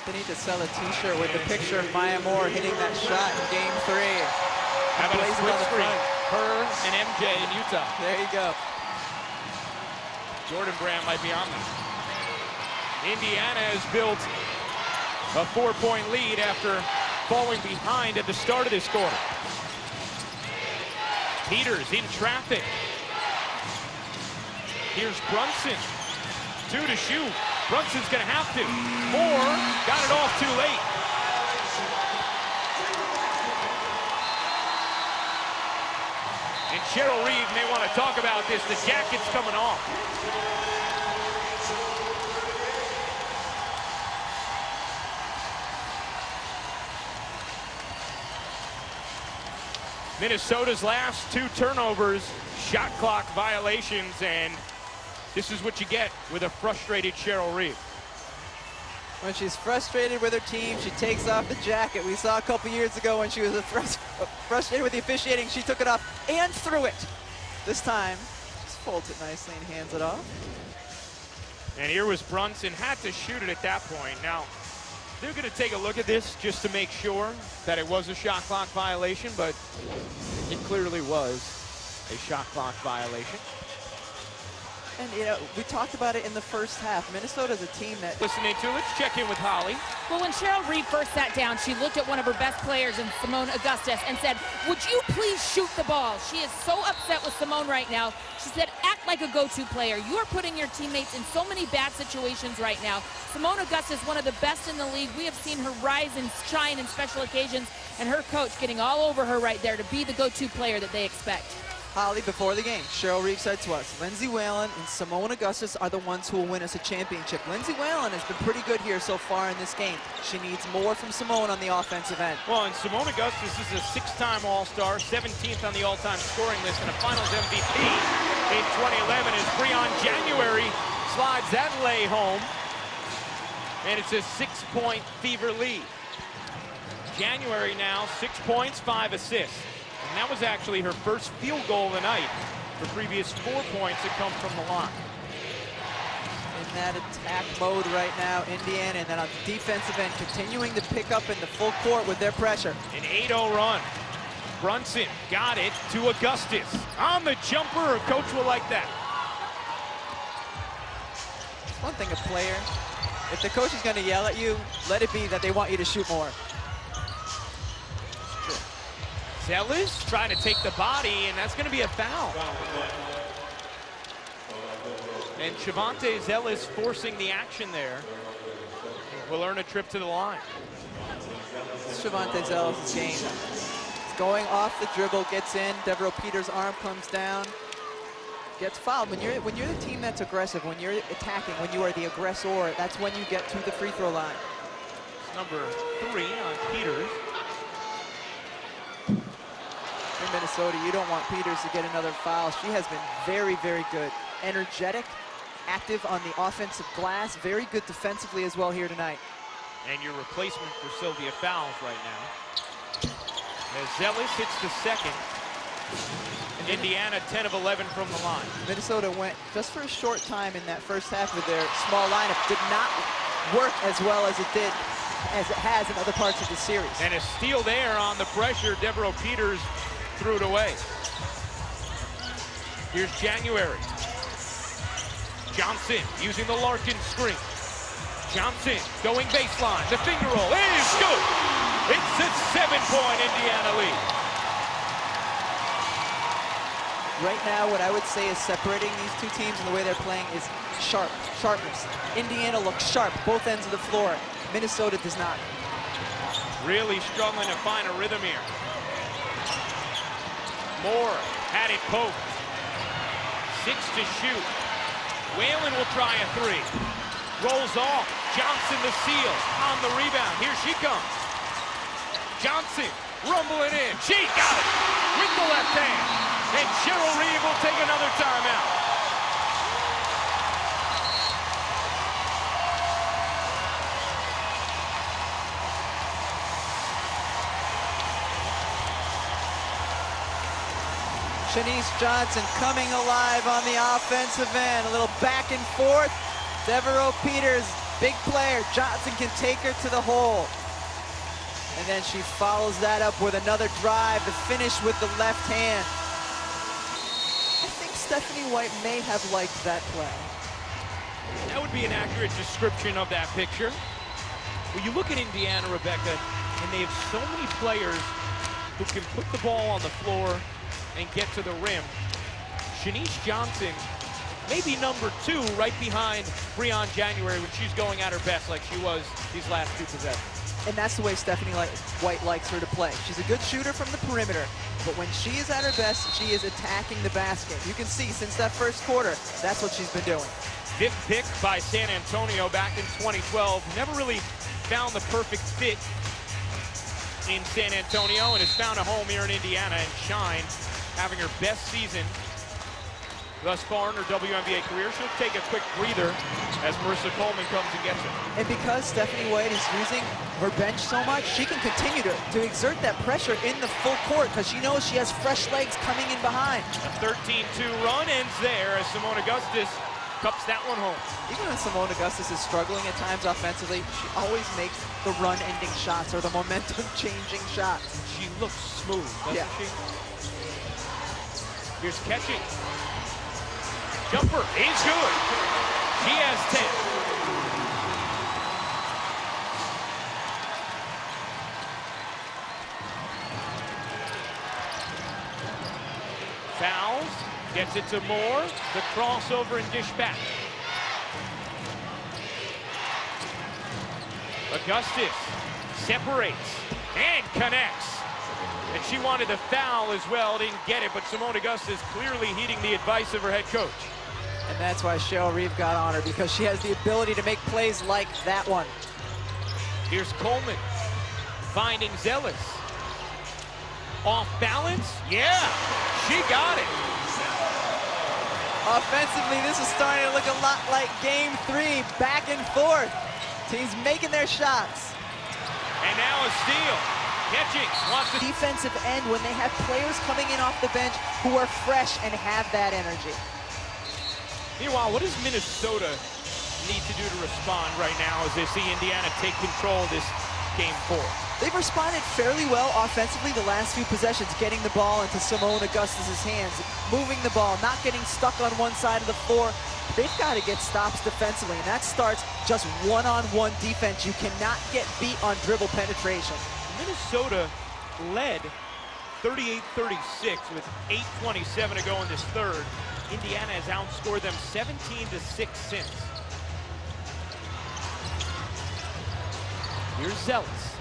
S2: They need to sell a t-shirt with the picture of Maya Moore hitting that shot in Game 3.
S1: Having a split screen, her and MJ in Utah.
S2: There you go.
S1: Jordan Brand might be on that. Indiana has built a 4-point lead after falling behind at the start of this quarter. Peters in traffic. Here's Brunson. 2 to shoot. Brunson's gonna have to. Moore got it off too late. And Cheryl Reeve may want to talk about this. The jacket's coming off. Minnesota's last 2 turnovers, shot clock violations, and this is what you get with a frustrated Cheryl Reeve.
S2: When she's frustrated with her team, she takes off the jacket. We saw a couple years ago when she was frustrated with the officiating, she took it off and threw it. This time, just folds it nicely and hands it off.
S1: And here was Brunson, had to shoot it at that point. Now, they're going to take a look at this just to make sure that it was a shot clock violation, but it clearly was a shot clock violation.
S2: And, you know, we talked about it in the first half. Minnesota's a team that...
S1: Listening to, let's check in with Holly.
S6: Well, when Cheryl Reeve first sat down, she looked at one of her best players in Simone Augustus and said, would you please shoot the ball? She is so upset with Simone right now. She said, act like a go-to player. You are putting your teammates in so many bad situations right now. Simone Augustus, one of the best in the league. We have seen her rise and shine in special occasions, and her coach getting all over her right there to be the go-to player that they expect.
S2: Holly, before the game, Cheryl Reeve said to us, Lindsay Whalen and Simone Augustus are the ones who will win us a championship. Lindsay Whalen has been pretty good here so far in this game. She needs more from Simone on the offensive end.
S1: Well, and Simone Augustus is a 6-time All-Star, 17th on the all-time scoring list, and a Finals MVP in 2011 as Breon January slides that lay home, and it's a 6-point Fever lead. January now, 6 points, 5 assists. And that was actually her first field goal of the night. Her previous 4 points had come from the line.
S2: In that attack mode right now, Indiana, and then on the defensive end, continuing to pick up in the full court with their pressure.
S1: An 8-0 run. Brunson got it to Augustus. On the jumper, a coach will like that.
S2: One thing, a player, if the coach is going to yell at you, let it be that they want you to shoot more.
S1: Zealous trying to take the body, and that's going to be a foul. And Shavante Zealous forcing the action there will earn a trip to the line.
S2: It's Shavante Zealous' game. It's going off the dribble, gets in. Devereaux Peters' arm comes down, gets fouled. When you're the team that's aggressive, when you're attacking, when you are the aggressor, that's when you get to the free throw line.
S1: It's number 3 on Peters.
S2: In Minnesota, you don't want Peters to get another foul. She has been very, very good. Energetic, active on the offensive glass, very good defensively as well here tonight.
S1: And your replacement for Sylvia Fowles right now. As Zealous hits the second. Indiana 10 of 11 from the line.
S2: Minnesota went just for a short time in that first half with their small lineup. Did not work as well as it did as it has in other parts of the series.
S1: And a steal there on the pressure. Devereaux Peters threw it away. Here's January. Johnson using the Larkin screen. Johnson going baseline. The finger roll is good. It's a 7-point Indiana lead.
S2: Right now, what I would say is separating these two teams and the way they're playing is sharpness. Indiana looks sharp, both ends of the floor. Minnesota does not.
S1: Really struggling to find a rhythm here. Moore had it poked. 6 to shoot. Whalen will try a 3. Rolls off. Johnson the steal on the rebound. Here she comes. Johnson rumbling in. She got it with the left hand. And Cheryl Reeve will take another timeout.
S2: Shanice Johnson coming alive on the offensive end. A little back and forth. Devereaux Peters, big player. Johnson can take her to the hole. And then she follows that up with another drive to finish with the left hand. I think Stephanie White may have liked that play.
S1: That would be an accurate description of that picture. When you look at Indiana, Rebecca, and they have so many players who can put the ball on the floor and get to the rim. Shanice Johnson, maybe number 2, right behind Breon January when she's going at her best like she was these last 2 possessions.
S2: And that's the way Stephanie White likes her to play. She's a good shooter from the perimeter, but when she is at her best, she is attacking the basket. You can see since that first quarter, that's what she's been doing.
S1: 5th pick by San Antonio back in 2012. Never really found the perfect fit in San Antonio and has found a home here in Indiana and shined, having her best season thus far in her WNBA career. She'll take a quick breather as Marissa Coleman comes and gets her.
S2: And because Stephanie White is using her bench so much, she can continue to exert that pressure in the full court because she knows she has fresh legs coming in behind.
S1: A 13-2 run ends there as Simone Augustus cups that one home.
S2: Even when Simone Augustus is struggling at times offensively, she always makes the run-ending shots or the momentum-changing shots.
S1: She looks smooth, doesn't she? Here's catching. Jumper is good. She has 10. Fouls, gets it to Moore. The crossover and dish back. Augustus separates and connects. And she wanted a foul as well, didn't get it, but Simone Augustus clearly heeding the advice of her head coach.
S2: And that's why Cheryl Reeve got on her, because she has the ability to make plays like that one.
S1: Here's Coleman finding Zealous. Off balance? Yeah, she got it.
S2: Offensively, this is starting to look a lot like Game 3, back and forth. Teams making their shots.
S1: And now a steal. Catching, wants to...
S2: Defensive end when they have players coming in off the bench who are fresh and have that energy.
S1: Meanwhile, what does Minnesota need to do to respond right now as they see Indiana take control of this Game 4?
S2: They've responded fairly well offensively the last few possessions, getting the ball into Simone Augustus' hands, moving the ball, not getting stuck on one side of the floor. They've got to get stops defensively, and that starts just one-on-one defense. You cannot get beat on dribble penetration.
S1: Minnesota led 38-36 with 8:27 to go in this third. Indiana has outscored them 17-6 since. Here's Zealous.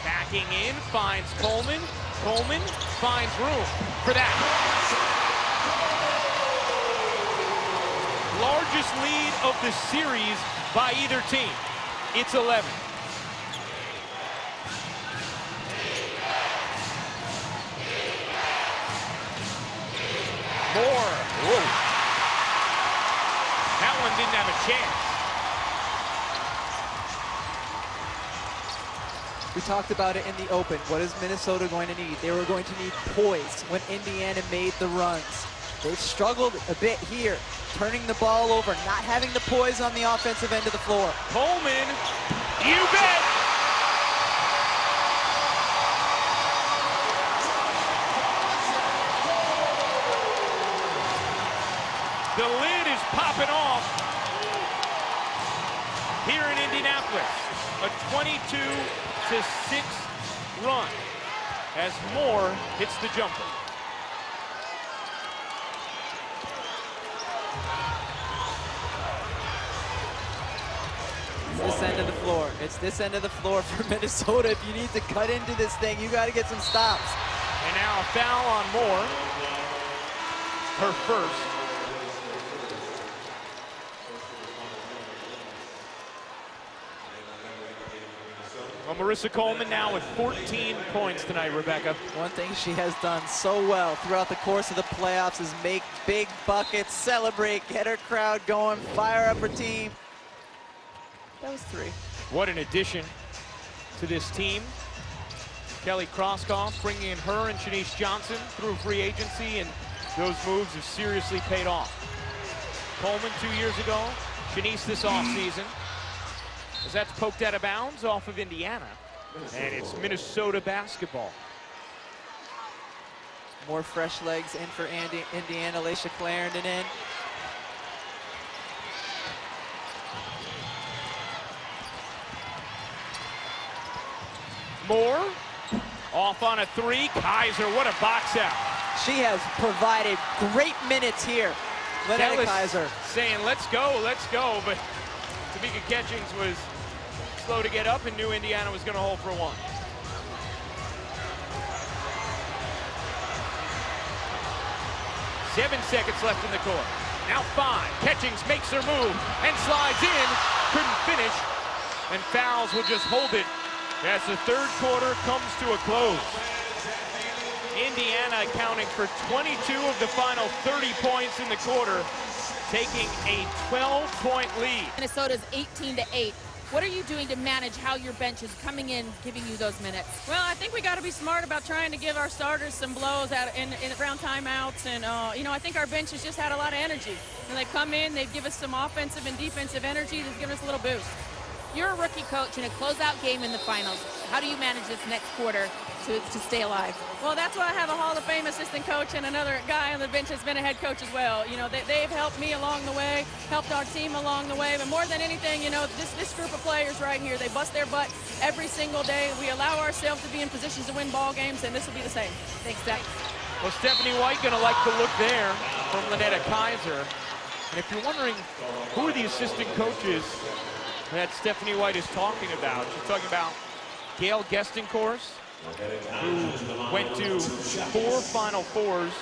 S1: Backing in, finds Coleman. Coleman finds room for that. Largest lead of the series by either team. It's 11. Moore. Whoa. That one didn't have a chance.
S2: We talked about it in the open. What is Minnesota going to need? They were going to need poise when Indiana made the runs. they've struggled a bit here, turning the ball over, not having the poise on the offensive end of the floor.
S1: Coleman, you bet. The lid is popping off here in Indianapolis. A 22-6 run as Moore hits the jumper.
S2: It's this end of the floor. It's this end of the floor for Minnesota. If you need to cut into this thing, you got to get some stops.
S1: And now a foul on Moore. Her first. Well, Marissa Coleman now with 14 points tonight, Rebecca.
S2: One thing she has done so well throughout the course of the playoffs is make big buckets, celebrate, get her crowd going, fire up her team. That was 3.
S1: What an addition to this team. Kelly Kroskoff bringing in her and Shanice Johnson through free agency, and those moves have seriously paid off. Coleman 2 years ago, Shanice this offseason. As that's poked out of bounds off of Indiana, and it's Minnesota basketball.
S2: More fresh legs in for Indiana. Laisha Clarendon in.
S1: Moore off on a 3. Kaiser, what a box out.
S2: She has provided great minutes here. Lynette Kaiser
S1: saying, let's go, but Tamika Catchings was slow to get up and knew Indiana was going to hold for 1. Seven seconds left in the court. Now 5. Catchings makes her move and slides in. Couldn't finish, and fouls will just hold it as the third quarter comes to a close. Indiana accounting for 22 of the final 30 points in the quarter, taking a 12-point lead.
S6: Minnesota's 18-8. What are you doing to manage how your bench is coming in, giving you those minutes?
S4: Well, I think we got to be smart about trying to give our starters some blows around timeouts. And, you know, I think our bench has just had a lot of energy. And they come in, they give us some offensive and defensive energy. They've given us a little boost.
S6: You're a rookie coach in a closeout game in the finals. How do you manage this next quarter to stay alive?
S4: Well, that's why I have a Hall of Fame assistant coach and another guy on the bench that's been a head coach as well. You know, they've helped me along the way, helped our team along the way. But more than anything, you know, this group of players right here, they bust their butt every single day. We allow ourselves to be in positions to win ball games, and this will be the same.
S6: Thanks, Zach.
S1: Well, Stephanie White gonna like the look there from Lynette Kaiser. And if you're wondering who are the assistant coaches that Stephanie White is talking about, she's talking about Gail Gestencourse, who went to 4 Final Fours,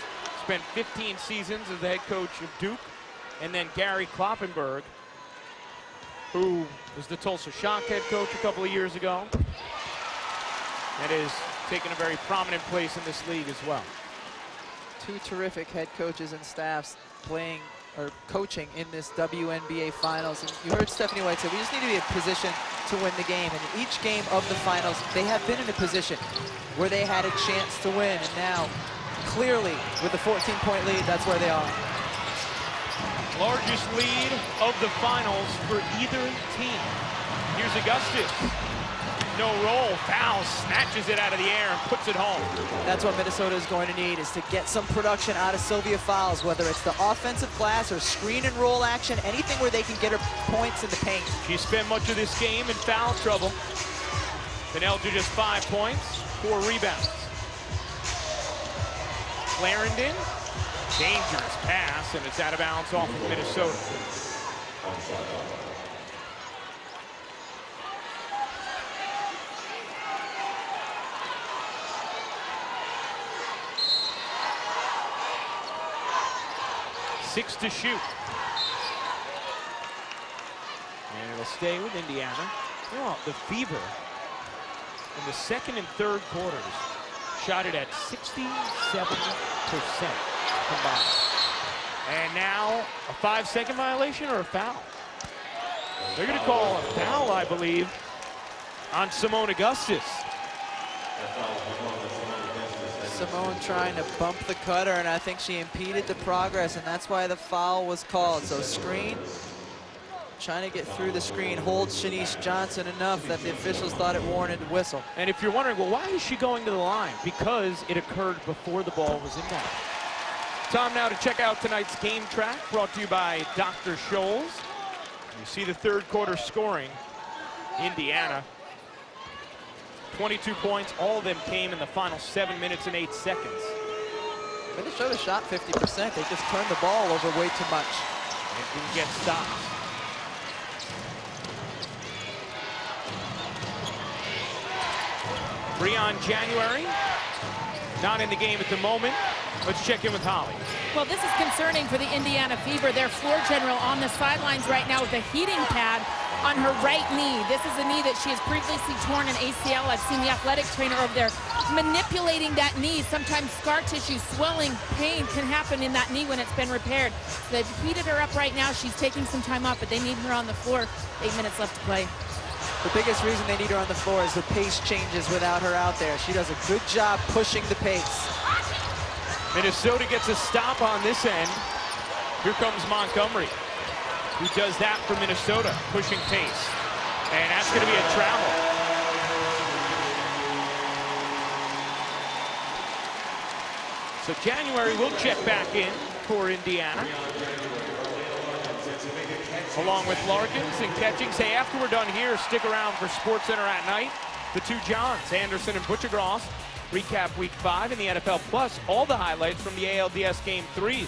S1: spent 15 seasons as the head coach of Duke, and then Gary Kloppenberg, who was the Tulsa Shock head coach a couple of years ago, and is taking a very prominent place in this league as well.
S2: 2 terrific head coaches and staffs playing or coaching in this WNBA finals. And you heard Stephanie White say, we just need to be in position to win the game. And in each game of the finals, they have been in a position where they had a chance to win. And now, clearly, with a 14-point lead, that's where they are.
S1: Largest lead of the finals for either team. Here's Augustus. No roll, foul, snatches it out of the air and puts it home.
S2: That's what Minnesota is going to need, is to get some production out of Sylvia Fowles, whether it's the offensive glass or screen and roll action, anything where they can get her points in the paint.
S1: She spent much of this game in foul trouble. Penelja just 5 points, 4 rebounds. Clarendon, dangerous pass, and it's out of bounds off of Minnesota. Six to shoot. And it'll stay with Indiana. Well, the Fever in the second and third quarters shot it at 67% combined. And now a 5-second violation or a foul? They're going to call a foul, I believe, on Simone Augustus.
S2: Simone trying to bump the cutter, and I think she impeded the progress, and that's why the foul was called. So screen, trying to get through the screen, holds Shanice Johnson enough that the officials thought it warranted a whistle.
S1: And if you're wondering, well, why is she going to the line? Because it occurred before the ball was in net. Time now to check out tonight's game track, brought to you by Dr. Scholl's. You see the third quarter scoring. Indiana, 22 points. All of them came in the final 7 minutes and 8 seconds.
S2: Minnesota shot 50%. They just turned the ball over way too much.
S1: And didn't get stops. Breon January, not in the game at the moment. Let's check in with Holly.
S6: Well, this is concerning for the Indiana Fever. Their floor general on the sidelines right now with a heating pad on her right knee. This is a knee that she has previously torn an ACL. I've seen the athletic trainer over there manipulating that knee. Sometimes scar tissue, swelling, pain can happen in that knee when it's been repaired. So they've heated her up right now. She's taking some time off, but they need her on the floor. 8 minutes left to play.
S2: The biggest reason they need her on the floor is the pace changes without her out there. She does a good job pushing the pace.
S1: Minnesota gets a stop on this end. Here comes Montgomery, who does that for Minnesota, pushing pace. And that's going to be a travel. So January will check back in for Indiana, along with Larkins and Catchings. Hey, after we're done here, stick around for SportsCenter at night. The two Johns, Anderson and Butchergross, recap Week 5 in the NFL, plus all the highlights from the ALDS Game 3s.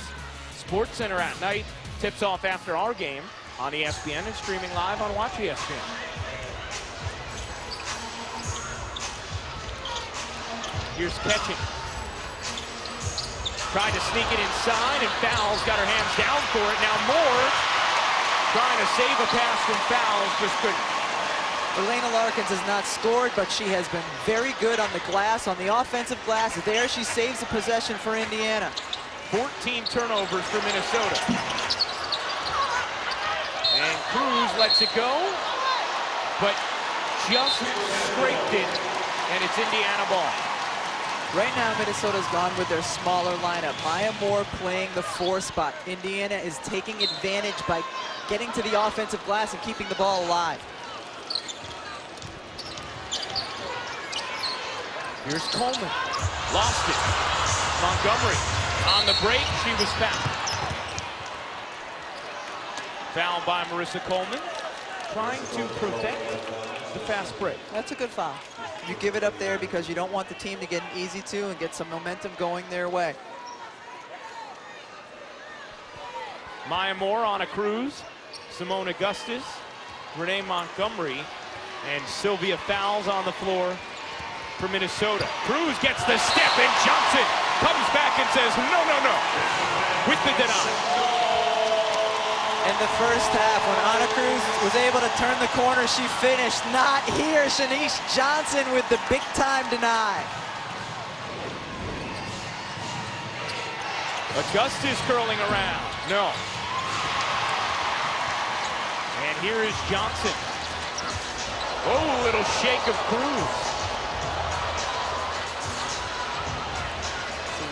S1: SportsCenter at night tips off after our game on ESPN and streaming live on Watch ESPN. Here's Catching. Tried to sneak it inside, and Fowles got her hands down for it. Now Moore trying to save a pass from Fowles, just couldn't.
S2: Elena Larkins has not scored, but she has been very good on the glass, on the offensive glass. There she saves a possession for Indiana.
S1: 14 turnovers for Minnesota. And Cruz lets it go, but just scraped it, and it's Indiana ball.
S2: Right now, Minnesota's gone with their smaller lineup. Maya Moore playing the 4 spot. Indiana is taking advantage by getting to the offensive glass and keeping the ball alive.
S1: Here's Coleman, lost it. Montgomery on the break, she was fouled. Fouled by Marissa Coleman, trying to prevent the fast break.
S2: That's a good foul. You give it up there because you don't want the team to get an easy 2 and get some momentum going their way.
S1: Maya Moore on a cruise, Simone Augustus, Renee Montgomery, and Sylvia Fowles on the floor for Minnesota. Cruz gets the step, and Johnson comes back and says, no, no, no, with the deny.
S2: In the first half, when Ana Cruz was able to turn the corner, she finished. Not here, Shanice Johnson with the big-time deny.
S1: Augustus curling around, no. And here is Johnson. Oh, little shake of Cruz.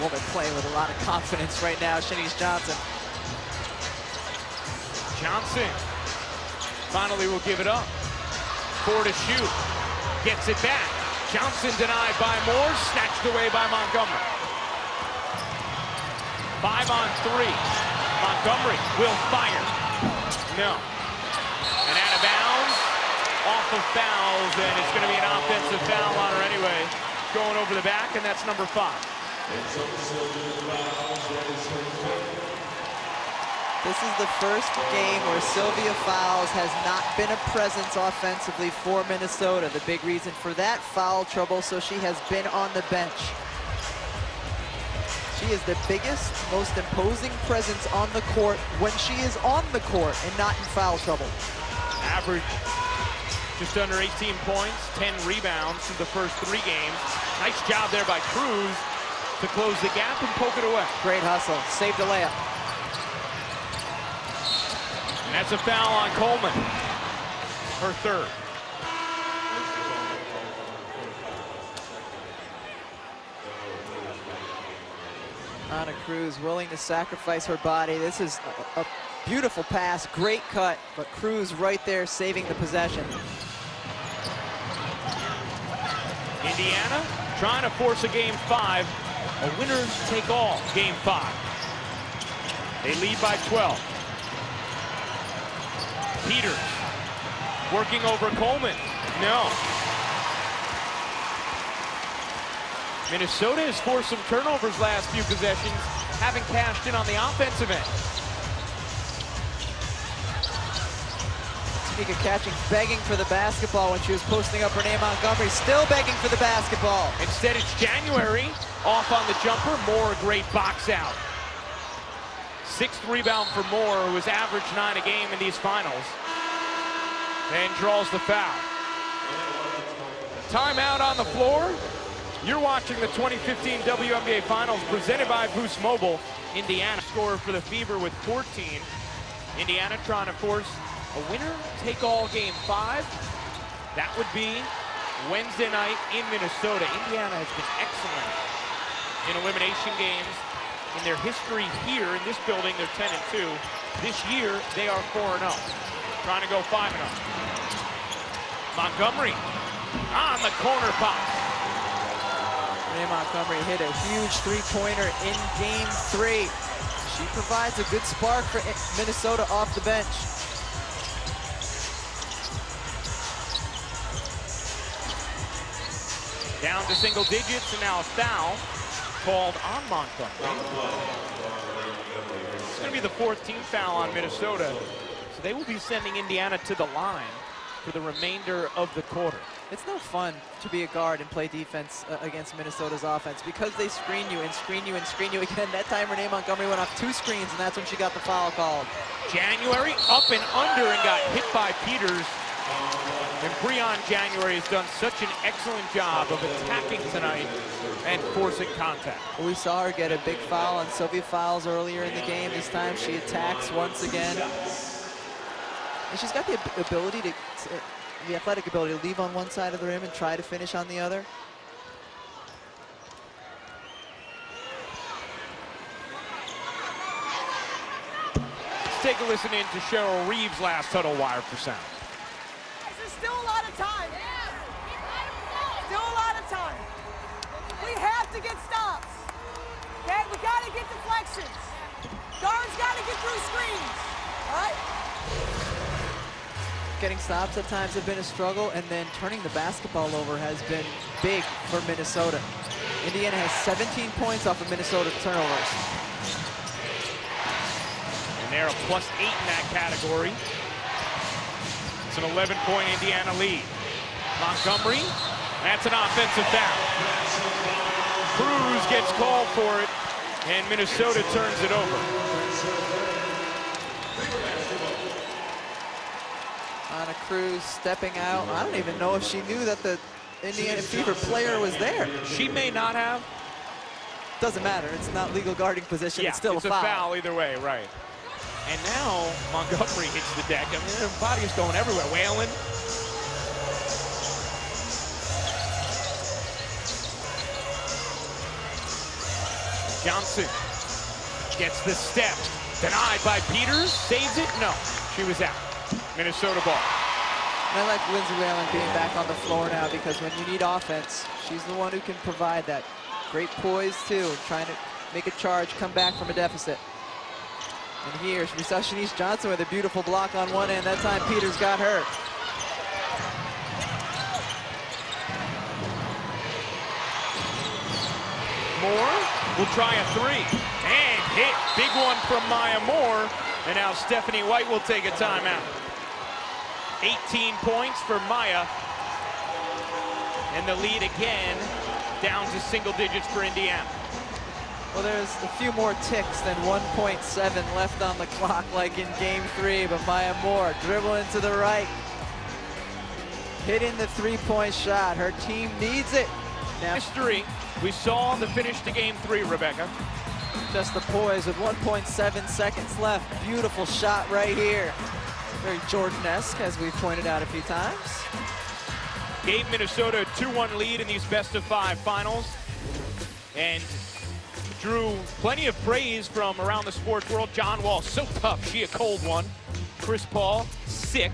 S2: Woman playing with a lot of confidence right now, Shanice Johnson.
S1: Johnson finally will give it up. 4 to shoot. Gets it back. Johnson denied by Moore, snatched away by Montgomery. 5 on 3. Montgomery will fire. No. And out of bounds, off of Fowles, and it's going to be an offensive foul on her anyway. Going over the back, and that's number 5.
S2: This is the first game where Sylvia Fowles has not been a presence offensively for Minnesota. The big reason for that, foul trouble, so she has been on the bench. She is the biggest, most imposing presence on the court when she is on the court and not in foul trouble.
S1: Average just under 18 points, 10 rebounds through the first 3 games. Nice job there by Cruz to close the gap and poke it away.
S2: Great hustle, saved the layup.
S1: And that's a foul on Coleman, her 3rd.
S2: Anna Cruz willing to sacrifice her body. This is a beautiful pass, great cut, but Cruz right there saving the possession.
S1: Indiana trying to force a Game 5, a winner-take-all Game 5. They lead by 12. Peters working over Coleman. No. Minnesota has forced some turnovers last few possessions, haven't cashed in on the offensive end.
S2: Tamika Catchings begging for the basketball when she was posting up Renee Montgomery, still begging for the basketball.
S1: Instead, it's January, off on the jumper. Moore, a great box out. Sixth rebound for Moore, who has averaged 9 a game in these finals. And draws the foul. Timeout on the floor. You're watching the 2015 WNBA Finals presented by Boost Mobile. Indiana scorer for the Fever with 14. Indiana trying to force a winner-take-all Game 5. That would be Wednesday night in Minnesota. Indiana has been excellent in elimination games. In their history here in this building, they're 10-2. This year, they are 4-0. Trying to go 5-0. Montgomery on the corner pop.
S2: Renee Montgomery hit a huge three-pointer in Game 3. She provides a good spark for Minnesota off the bench.
S1: Down to single digits, and now a foul called on Montgomery. It's going to be the 14th foul on Minnesota. So they will be sending Indiana to the line for the remainder of the quarter.
S2: It's no fun to be a guard and play defense against Minnesota's offense because they screen you and screen you and screen you again. That time Renee Montgomery went off 2 screens, and that's when she got the foul called.
S1: January up and under and got hit by Peters. And Breon January has done such an excellent job of attacking tonight and forcing contact.
S2: We saw her get a big foul on Sylvia Fowles earlier in the game. This time she attacks once again. And she's got the ability to, the athletic ability to leave on one side of the rim and try to finish on the other.
S1: Let's take a listen in to Cheryl Reeves' last Huddle Wire for sound.
S7: There's still a lot of time. Still a lot of time. We have to get stops. Okay, we got to get deflections. Guards got to get through screens. All right?
S2: Getting stops at times have been a struggle, and then turning the basketball over has been big for Minnesota. Indiana has 17 points off of Minnesota turnovers.
S1: And they're a +8 in that category. It's an 11-point Indiana lead. Montgomery, that's an offensive foul. Cruz gets called for it, and Minnesota turns it over.
S2: Anna Cruz stepping out. I don't even know if she knew that the Indiana Fever player was there.
S1: She may not have.
S2: Doesn't matter. It's not legal guarding position.
S1: Yeah,
S2: it's still
S1: it's
S2: a foul.
S1: either way, right. And now Montgomery hits the deck. I mean, their body's going everywhere. Whalen. Johnson gets the step. Denied by Peters. Saves it? No. She was out. Minnesota ball.
S2: And I like Lindsay Whalen being back on the floor now, because when you need offense, she's the one who can provide that. Great poise, too, trying to make a charge, come back from a deficit. And here, we saw Shanice Johnson with a beautiful block on one end. That time, Peters got hurt.
S1: Moore will try a 3. And hit. Big one from Maya Moore. And now Stephanie White will take a timeout. 18 points for Maya. And the lead again down to single digits for Indiana.
S2: Well, there's a few more ticks than 1.7 left on the clock like in Game 3, but Maya Moore dribbling to the right. Hitting the three-point shot. Her team needs it. Now,
S1: History. We saw the finish to Game 3, Rebecca.
S2: just the poise with 1.7 seconds left. Beautiful shot right here. Very Jordan-esque, as we've pointed out a few times.
S1: Gave Minnesota a 2-1 lead in these best-of-5 finals. And drew plenty of praise from around the sports world. John Wall, so tough, she a cold one. Chris Paul, sick.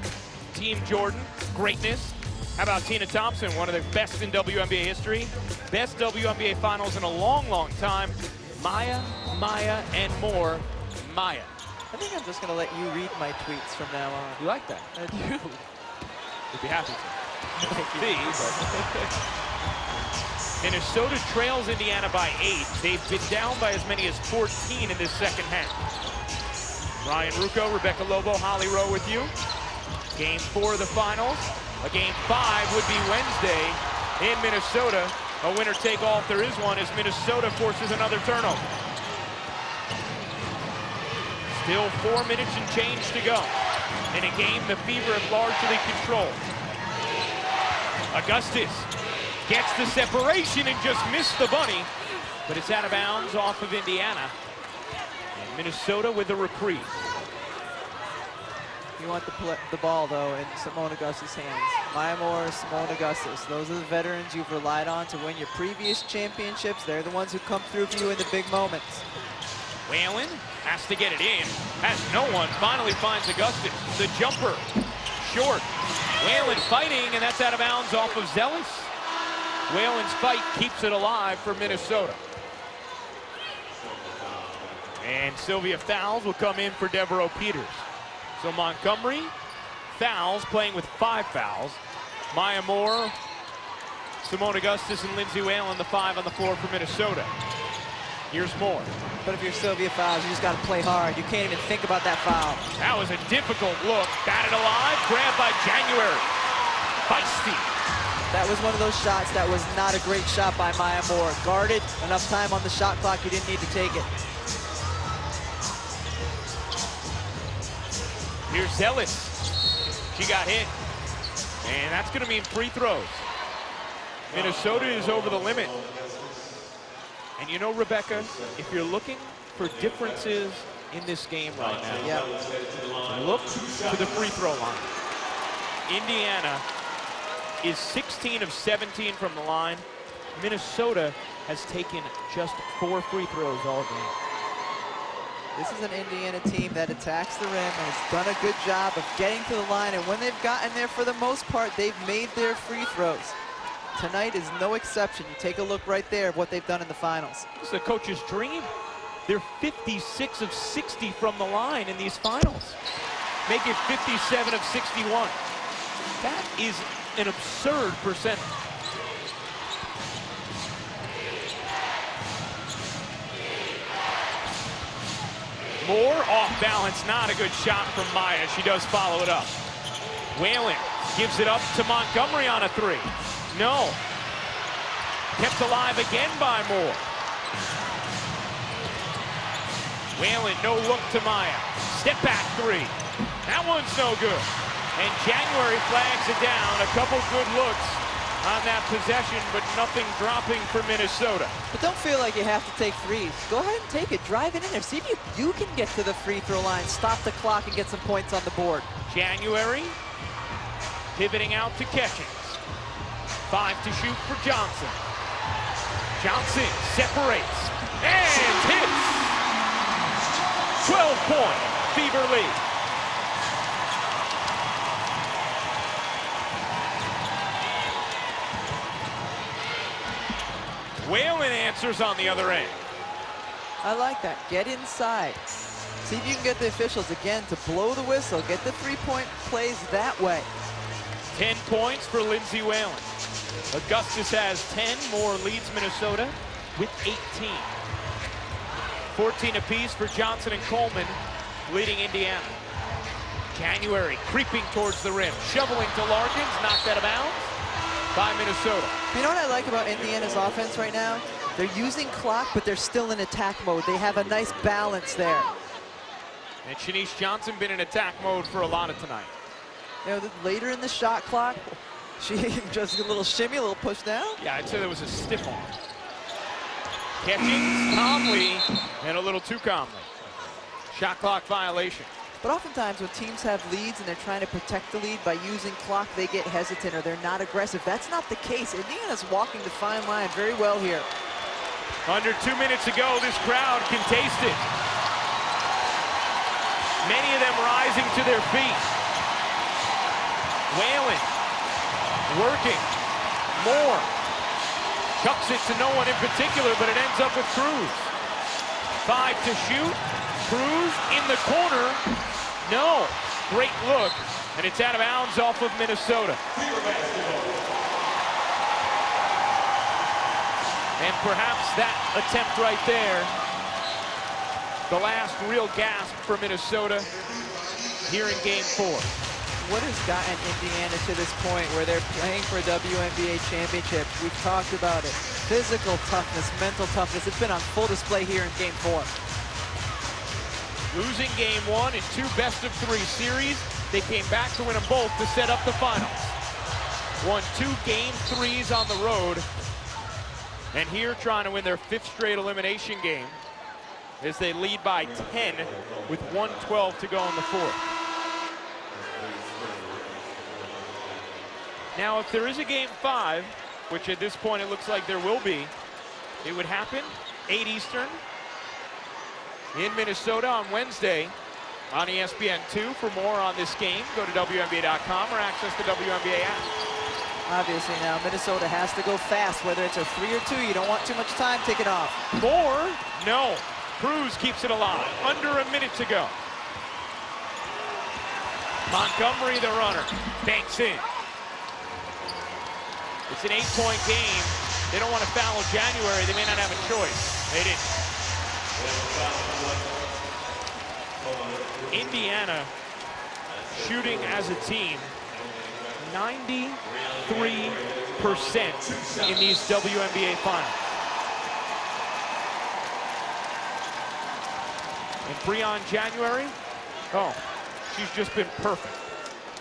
S1: Team Jordan, greatness. How about Tina Thompson, one of the best in WNBA history? Best WNBA finals in a long, long time. Maya, and more. Maya.
S2: I think I'm just going to let you read my tweets from now on.
S1: You like that?
S2: I do.
S1: We'd be happy to. Minnesota trails Indiana by 8. They've been down by as many as 14 in this second half. Ryan Rucco, Rebecca Lobo, Holly Rowe with you. Game 4 of the finals. A game 5 would be Wednesday in Minnesota. A winner take all if there is one, as Minnesota forces another turnover. Still 4 minutes and change to go. In a game the Fever have largely controlled. Augustus gets the separation and just missed the bunny, but it's out of bounds off of Indiana. And Minnesota with a reprieve.
S2: You want the ball, though, in Simone Augustus' hands. Maya Moore, Simone Augustus. Those are the veterans you've relied on to win your previous championships. They're the ones who come through for you in the big moments.
S1: Whalen has to get it in. Has no one. Finally finds Augustus. The jumper. Short. Whalen fighting, and that's out of bounds off of Zealous. Whalen's fight keeps it alive for Minnesota. And Sylvia Fowles will come in for Devereaux Peters. So Montgomery, Fowles playing with 5 fouls. Maya Moore, Simone Augustus, and Lindsay Whalen, the 5 on the floor for Minnesota. Here's Moore.
S2: But if you're Sylvia Fowles, you just got to play hard. You can't even think about that foul.
S1: That was a difficult look. Batted alive, grabbed by January. Feisty.
S2: That was one of those shots that was not a great shot by Maya Moore. Guarded, enough time on the shot clock, you didn't need to take it.
S1: Here's Zealous. She got hit. And that's going to mean free throws. Minnesota is over the limit. And you know, Rebecca, if you're looking for differences in this game right now, look to the free throw line. Indiana is 16 of 17 from the line. Minnesota has taken just 4 free throws all game.
S2: This is an Indiana team that attacks the rim and has done a good job of getting to the line. And when they've gotten there, for the most part, they've made their free throws. Tonight is no exception. You take a look right there of what they've done in the finals.
S1: It's the coach's dream. They're 56 of 60 from the line in these finals. Make it 57 of 61. That is an absurd percentage. Moore off balance, not a good shot from Maya. She does follow it up. Whalen gives it up to Montgomery on a 3. No. Kept alive again by Moore. Whalen, no look to Maya. Step back 3. That one's no good. And January flags it down. A couple good looks on that possession, but nothing dropping for Minnesota.
S2: But don't feel like you have to take threes. Go ahead and take it. Drive it in there. See if you can get to the free throw line. Stop the clock and get some points on the board.
S1: January pivoting out to Catchings. 5 to shoot for Johnson. Johnson separates and hits. 12-point Fever lead. Whalen answers on the other end.
S2: I like that. Get inside. See if you can get the officials again to blow the whistle. Get the three-point plays that way.
S1: 10 points for Lindsay Whalen. Augustus has 10, more leads Minnesota with 18. 14 apiece for Johnson and Coleman, leading Indiana. January creeping towards the rim, shoveling to Larkins, knocked out of bounds by Minnesota.
S2: You know what I like about Indiana's offense right now? They're using clock, but they're still in attack mode. They have a nice balance there.
S1: And Shanice Johnson been in attack mode for a lot of tonight.
S2: You know, later in the shot clock, she just a little shimmy, a little push down.
S1: Yeah, I'd say there was a stiff arm. Catching calmly and a little too calmly. Shot clock violation.
S2: But oftentimes when teams have leads and they're trying to protect the lead by using clock, they get hesitant or they're not aggressive. That's not the case. Indiana's walking the fine line very well here.
S1: Under 2 minutes ago, this crowd can taste it. Many of them rising to their feet. Whalen working more. Chucks it to no one in particular, but it ends up with Cruz. 5 to shoot. Cruz in the corner. No. Great look. And it's out of bounds off of Minnesota. And perhaps that attempt right there, the last real gasp for Minnesota here in Game 4.
S2: What has gotten Indiana to this point where they're playing for a WNBA championship? We've talked about it. Physical toughness, mental toughness. It's been on full display here in Game 4.
S1: Losing Game 1 in 2 best-of-3 series, they came back to win them both to set up the finals. Won 2 Game 3s on the road, and here trying to win their 5th straight elimination game as they lead by 10 with 1:12 to go in the 4th. Now, if there is a Game 5, which at this point it looks like there will be, it would happen 8 Eastern in Minnesota on Wednesday on ESPN2. For more on this game, go to WNBA.com or access the WNBA app.
S2: Obviously now, Minnesota has to go fast, whether it's a 3 or 2. You don't want too much time, take it off.
S1: More? No. Cruz keeps it alive. Under a minute to go. Montgomery, the runner, banks in. It's an 8-point game. They don't want to foul January. They may not have a choice. They didn't. Indiana shooting as a team 93% in these WNBA finals. And Breon January, oh, she's just been perfect.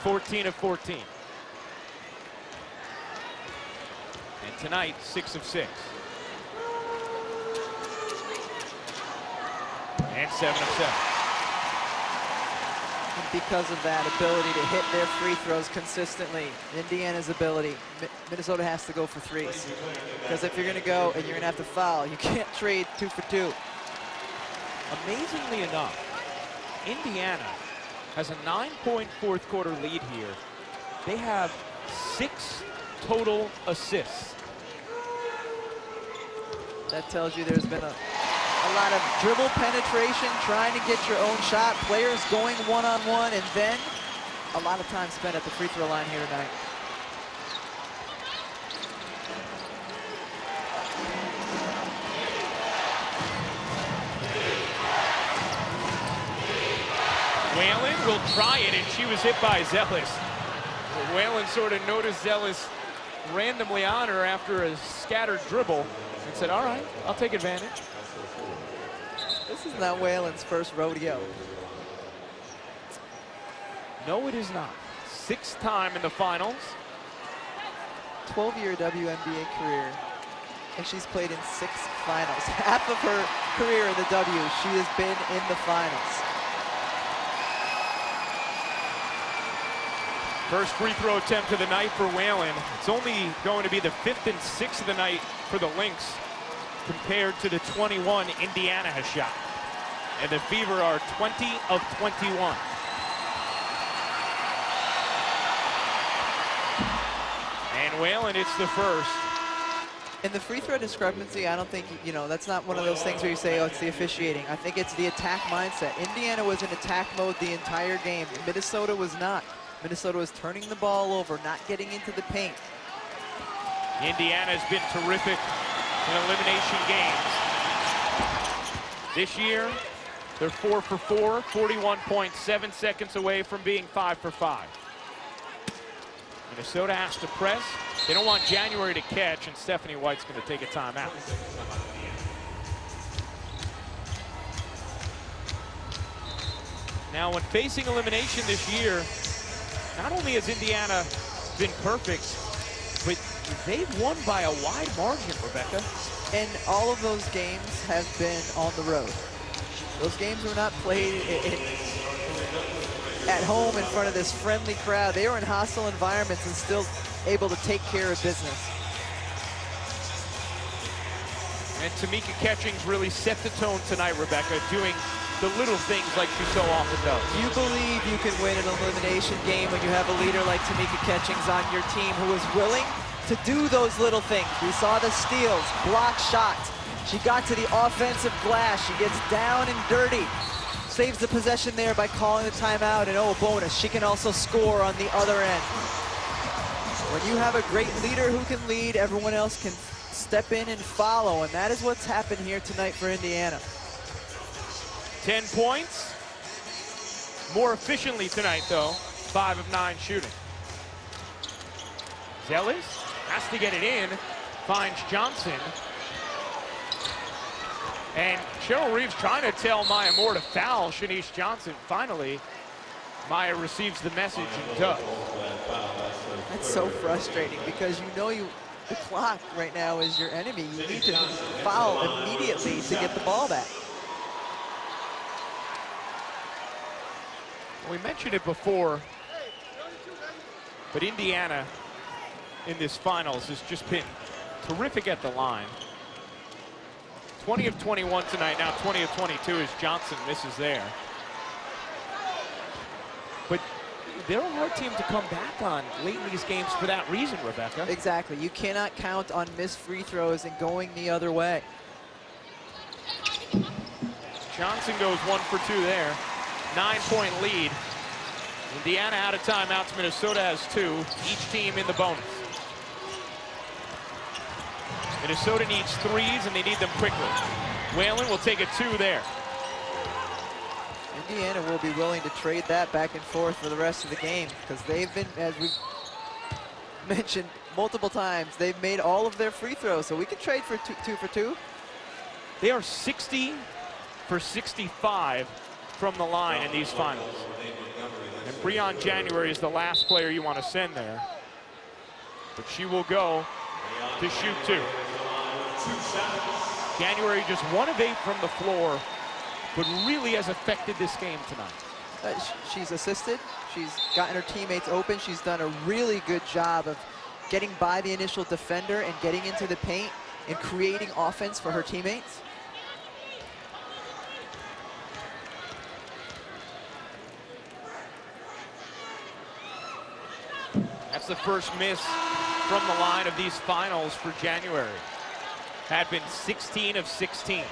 S1: 14 of 14. And tonight, 6 of 6. And 7 of 7.
S2: And because of that ability to hit their free throws consistently, Indiana's ability, Minnesota has to go for 3s. Because if you're going to go and you're going to have to foul, you can't trade 2 for 2.
S1: Amazingly enough, Indiana has a 9-point fourth quarter lead here. They have 6 total assists.
S2: That tells you there's been a lot of dribble penetration, trying to get your own shot, players going one-on-one, and then a lot of time spent at the free throw line here tonight.
S1: Whalen will try it, and she was hit by Zealous. Whalen sort of noticed Zealous randomly on her after a scattered dribble and said, all right, I'll take advantage.
S2: This is not Whalen's first rodeo.
S1: No, it is not. 6th time in the finals.
S2: 12-year WNBA career, and she's played in 6 finals. Half of her career in the W, she has been in the finals.
S1: First free throw attempt of the night for Whalen. It's only going to be the 5th and 6th of the night for the Lynx, compared to the 21 Indiana has shot. And the Fever are 20 of 21. And Whalen, it's the first.
S2: In the free throw discrepancy, I don't think, you know, that's not one of those things where you say, oh, it's the officiating. I think it's the attack mindset. Indiana was in attack mode the entire game. Minnesota was not. Minnesota was turning the ball over, not getting into the paint.
S1: Indiana has been terrific in elimination games. This year, they're 4 for 4, 41.7 seconds away from being 5 for 5. Minnesota has to press. They don't want January to catch, and Stephanie White's going to take a timeout. Now, when facing elimination this year, not only has Indiana been perfect, but they've won by a wide margin, Rebecca.
S2: And all of those games have been on the road. Those games were not played at home in front of this friendly crowd. They were in hostile environments and still able to take care of business.
S1: And Tamika Catchings really set the tone tonight, Rebecca, doing the little things like she so often does.
S2: You believe you can win an elimination game when you have a leader like Tamika Catchings on your team who is willing to do those little things. We saw the steals, block shots. She got to the offensive glass. She gets down and dirty. Saves the possession there by calling the timeout, and oh, bonus, she can also score on the other end. When you have a great leader who can lead, everyone else can step in and follow, and that is what's happened here tonight for Indiana.
S1: 10 points. More efficiently tonight, though. 5 of 9 shooting. Zealous has to get it in. Finds Johnson. And Cheryl Reeves trying to tell Maya Moore to foul Shanice Johnson. Finally, Maya receives the message and does.
S2: That's so frustrating because you know the clock right now is your enemy. You need to foul immediately to get the ball back.
S1: We mentioned it before, but Indiana in this finals has just been terrific at the line. 20 of 21 tonight, now 20 of 22 as Johnson misses there. But they're a hard team to come back on late in these games for that reason, Rebecca.
S2: Exactly. You cannot count on missed free throws and going the other way.
S1: Johnson goes 1 for 2 there. 9-point lead. Indiana out of timeouts. Minnesota has 2. Each team in the bonus. Minnesota needs 3s, and they need them quickly. Whalen will take a 2 there.
S2: Indiana will be willing to trade that back and forth for the rest of the game because they've been, as we've mentioned multiple times, they've made all of their free throws, so we can trade for 2 for 2.
S1: They are 60 for 65 from the line in these finals. And Breon January is the last player you want to send there. But she will go to shoot 2. January just 1 of 8 from the floor, but really has affected this game tonight.
S2: She's assisted. She's gotten her teammates open. She's done a really good job of getting by the initial defender and getting into the paint and creating offense for her teammates.
S1: That's the first miss from the line of these finals for January. Had been 16 of 16.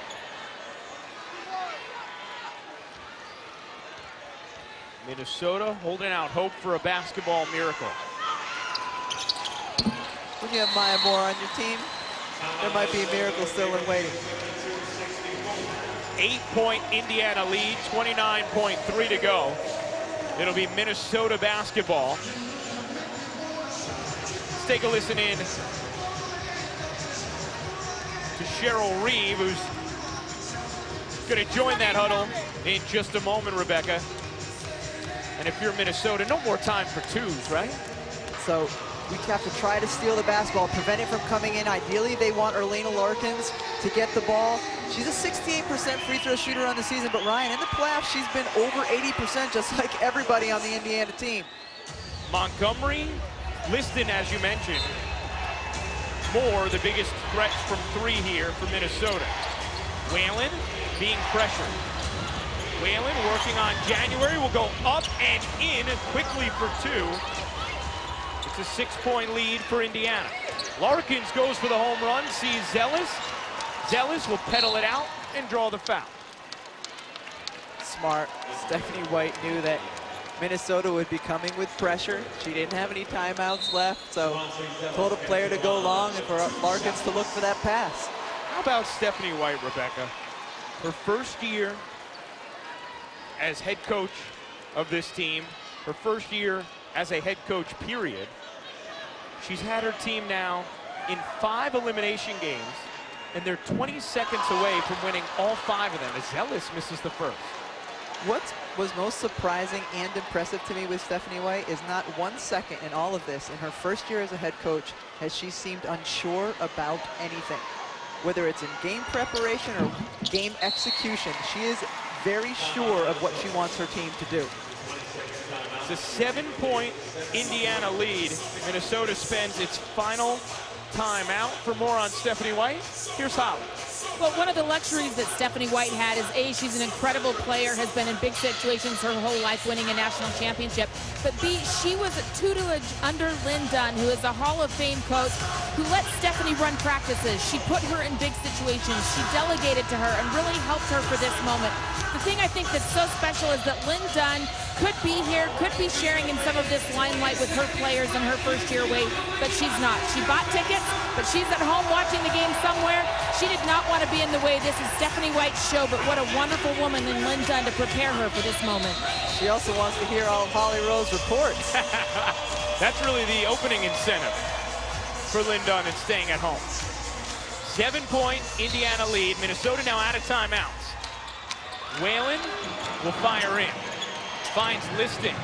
S1: Minnesota holding out hope for a basketball miracle.
S2: When you have Maya Moore on your team, there might be a miracle still in waiting.
S1: 8-point Indiana lead, 29.3 to go. It'll be Minnesota basketball. Let's take a listen in to Cheryl Reeve, who's going to join that huddle in just a moment, Rebecca. And if you're Minnesota, no more time for 2s, right?
S2: So we have to try to steal the basketball, prevent it from coming in. Ideally, they want Erlena Larkins to get the ball. She's a 68% free throw shooter on the season, but Ryan, in the playoffs, she's been over 80%, just like everybody on the Indiana team.
S1: Montgomery, listed, as you mentioned, Moore, the biggest threat from 3 here for Minnesota. Whalen being pressured. Whalen working on January, will go up and in quickly for 2. It's a 6-point lead for Indiana. Larkins goes for the home run, sees Zealous. Zealous will pedal it out and draw the foul.
S2: Smart. Stephanie White knew that Minnesota would be coming with pressure. She didn't have any timeouts left, so told a player to go long and for Larkins to look for that pass.
S1: How about Stephanie White, Rebecca? Her first year as head coach of this team, her first year as a head coach, period. She's had her team now in 5 elimination games, and they're 20 seconds away from winning all 5 of them, as Zealous misses the first.
S2: What was most surprising and impressive to me with Stephanie White is not 1 second in all of this, in her first year as a head coach, has she seemed unsure about anything. Whether it's in game preparation or game execution, she is very sure of what she wants her team to do.
S1: It's a 7-point Indiana lead. Minnesota spends its final timeout. For more on Stephanie White, here's Holly.
S6: Well, one of the luxuries that Stephanie White had is, A, she's an incredible player, has been in big situations her whole life, winning a national championship. But B, she was a tutelage under Lynn Dunn, who is a Hall of Fame coach, who let Stephanie run practices. She put her in big situations. She delegated to her and really helped her for this moment. The thing I think that's so special is that Lynn Dunn could be here, could be sharing in some of this limelight with her players in her first year away, but she's not. She bought tickets, but she's at home watching the game somewhere. She did not want to be in the way. This is Stephanie White's show, but what a wonderful woman in Lynn Dunn to prepare her for this moment.
S2: She also wants to hear all of Holly Rowe's reports.
S1: That's really the opening incentive for Lynn Dunn and staying at home. 7-point Indiana lead. Minnesota now out of timeouts. Whalen will fire in. Finds Liston.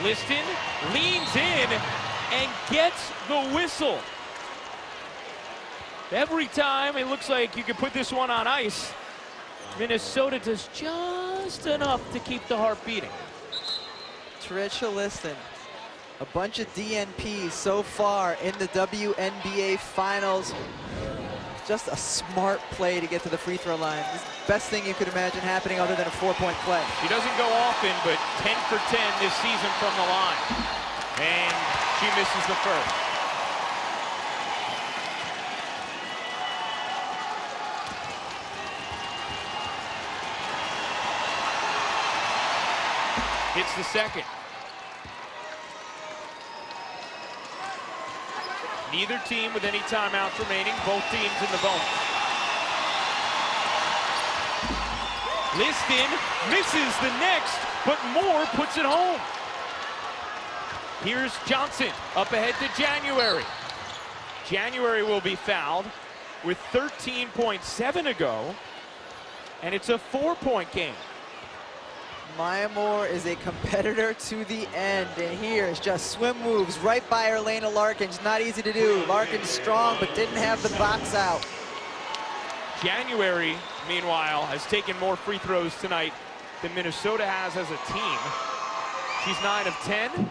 S1: Liston leans in and gets the whistle. Every time it looks like you can put this one on ice, Minnesota does just enough to keep the heart beating.
S2: Tricia Liston, a bunch of DNPs so far in the WNBA finals. Just a smart play to get to the free throw line. This is the best thing you could imagine happening other than a 4-point play.
S1: She doesn't go often, but 10 for 10 this season from the line. And she misses the first. Hits the second. Neither team with any timeouts remaining. Both teams in the bonus. Liston misses the next, but Moore puts it home. Here's Johnson up ahead to January. January will be fouled with 13.7 to go, and it's a 4-point game.
S2: Maya Moore is a competitor to the end, and here is just swim moves right by her Elena Larkins. Not easy to do. Larkins strong, but didn't have the box out.
S1: January, meanwhile, has taken more free throws tonight than Minnesota has as a team. She's 9 of 10,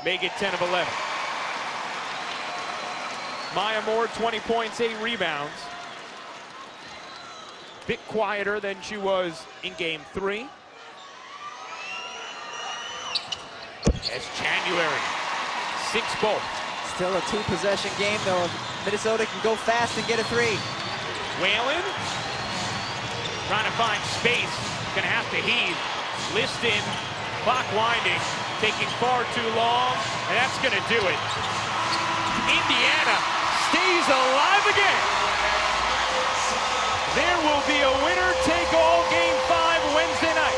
S1: make it 10 of 11. Maya Moore, 20 points, 8 rebounds. Bit quieter than she was in game 3. As January, 6 both.
S2: Still a 2-possession game, though. Minnesota can go fast and get a 3.
S1: Whalen trying to find space, gonna have to heave. Liston, clock winding, taking far too long, and that's gonna do it. Indiana stays alive again. There will be a winner-take-all Game 5 Wednesday night.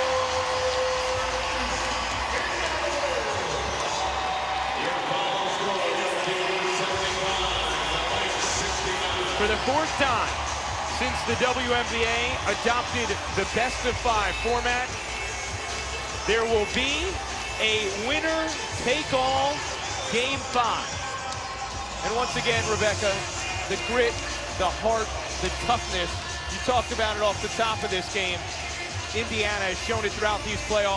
S1: For the 4th time since the WNBA adopted the best-of-5 format, there will be a winner-take-all Game 5. And once again, Rebecca, the grit, the heart, the toughness, you talked about it off the top of this game. Indiana has shown it throughout these playoffs.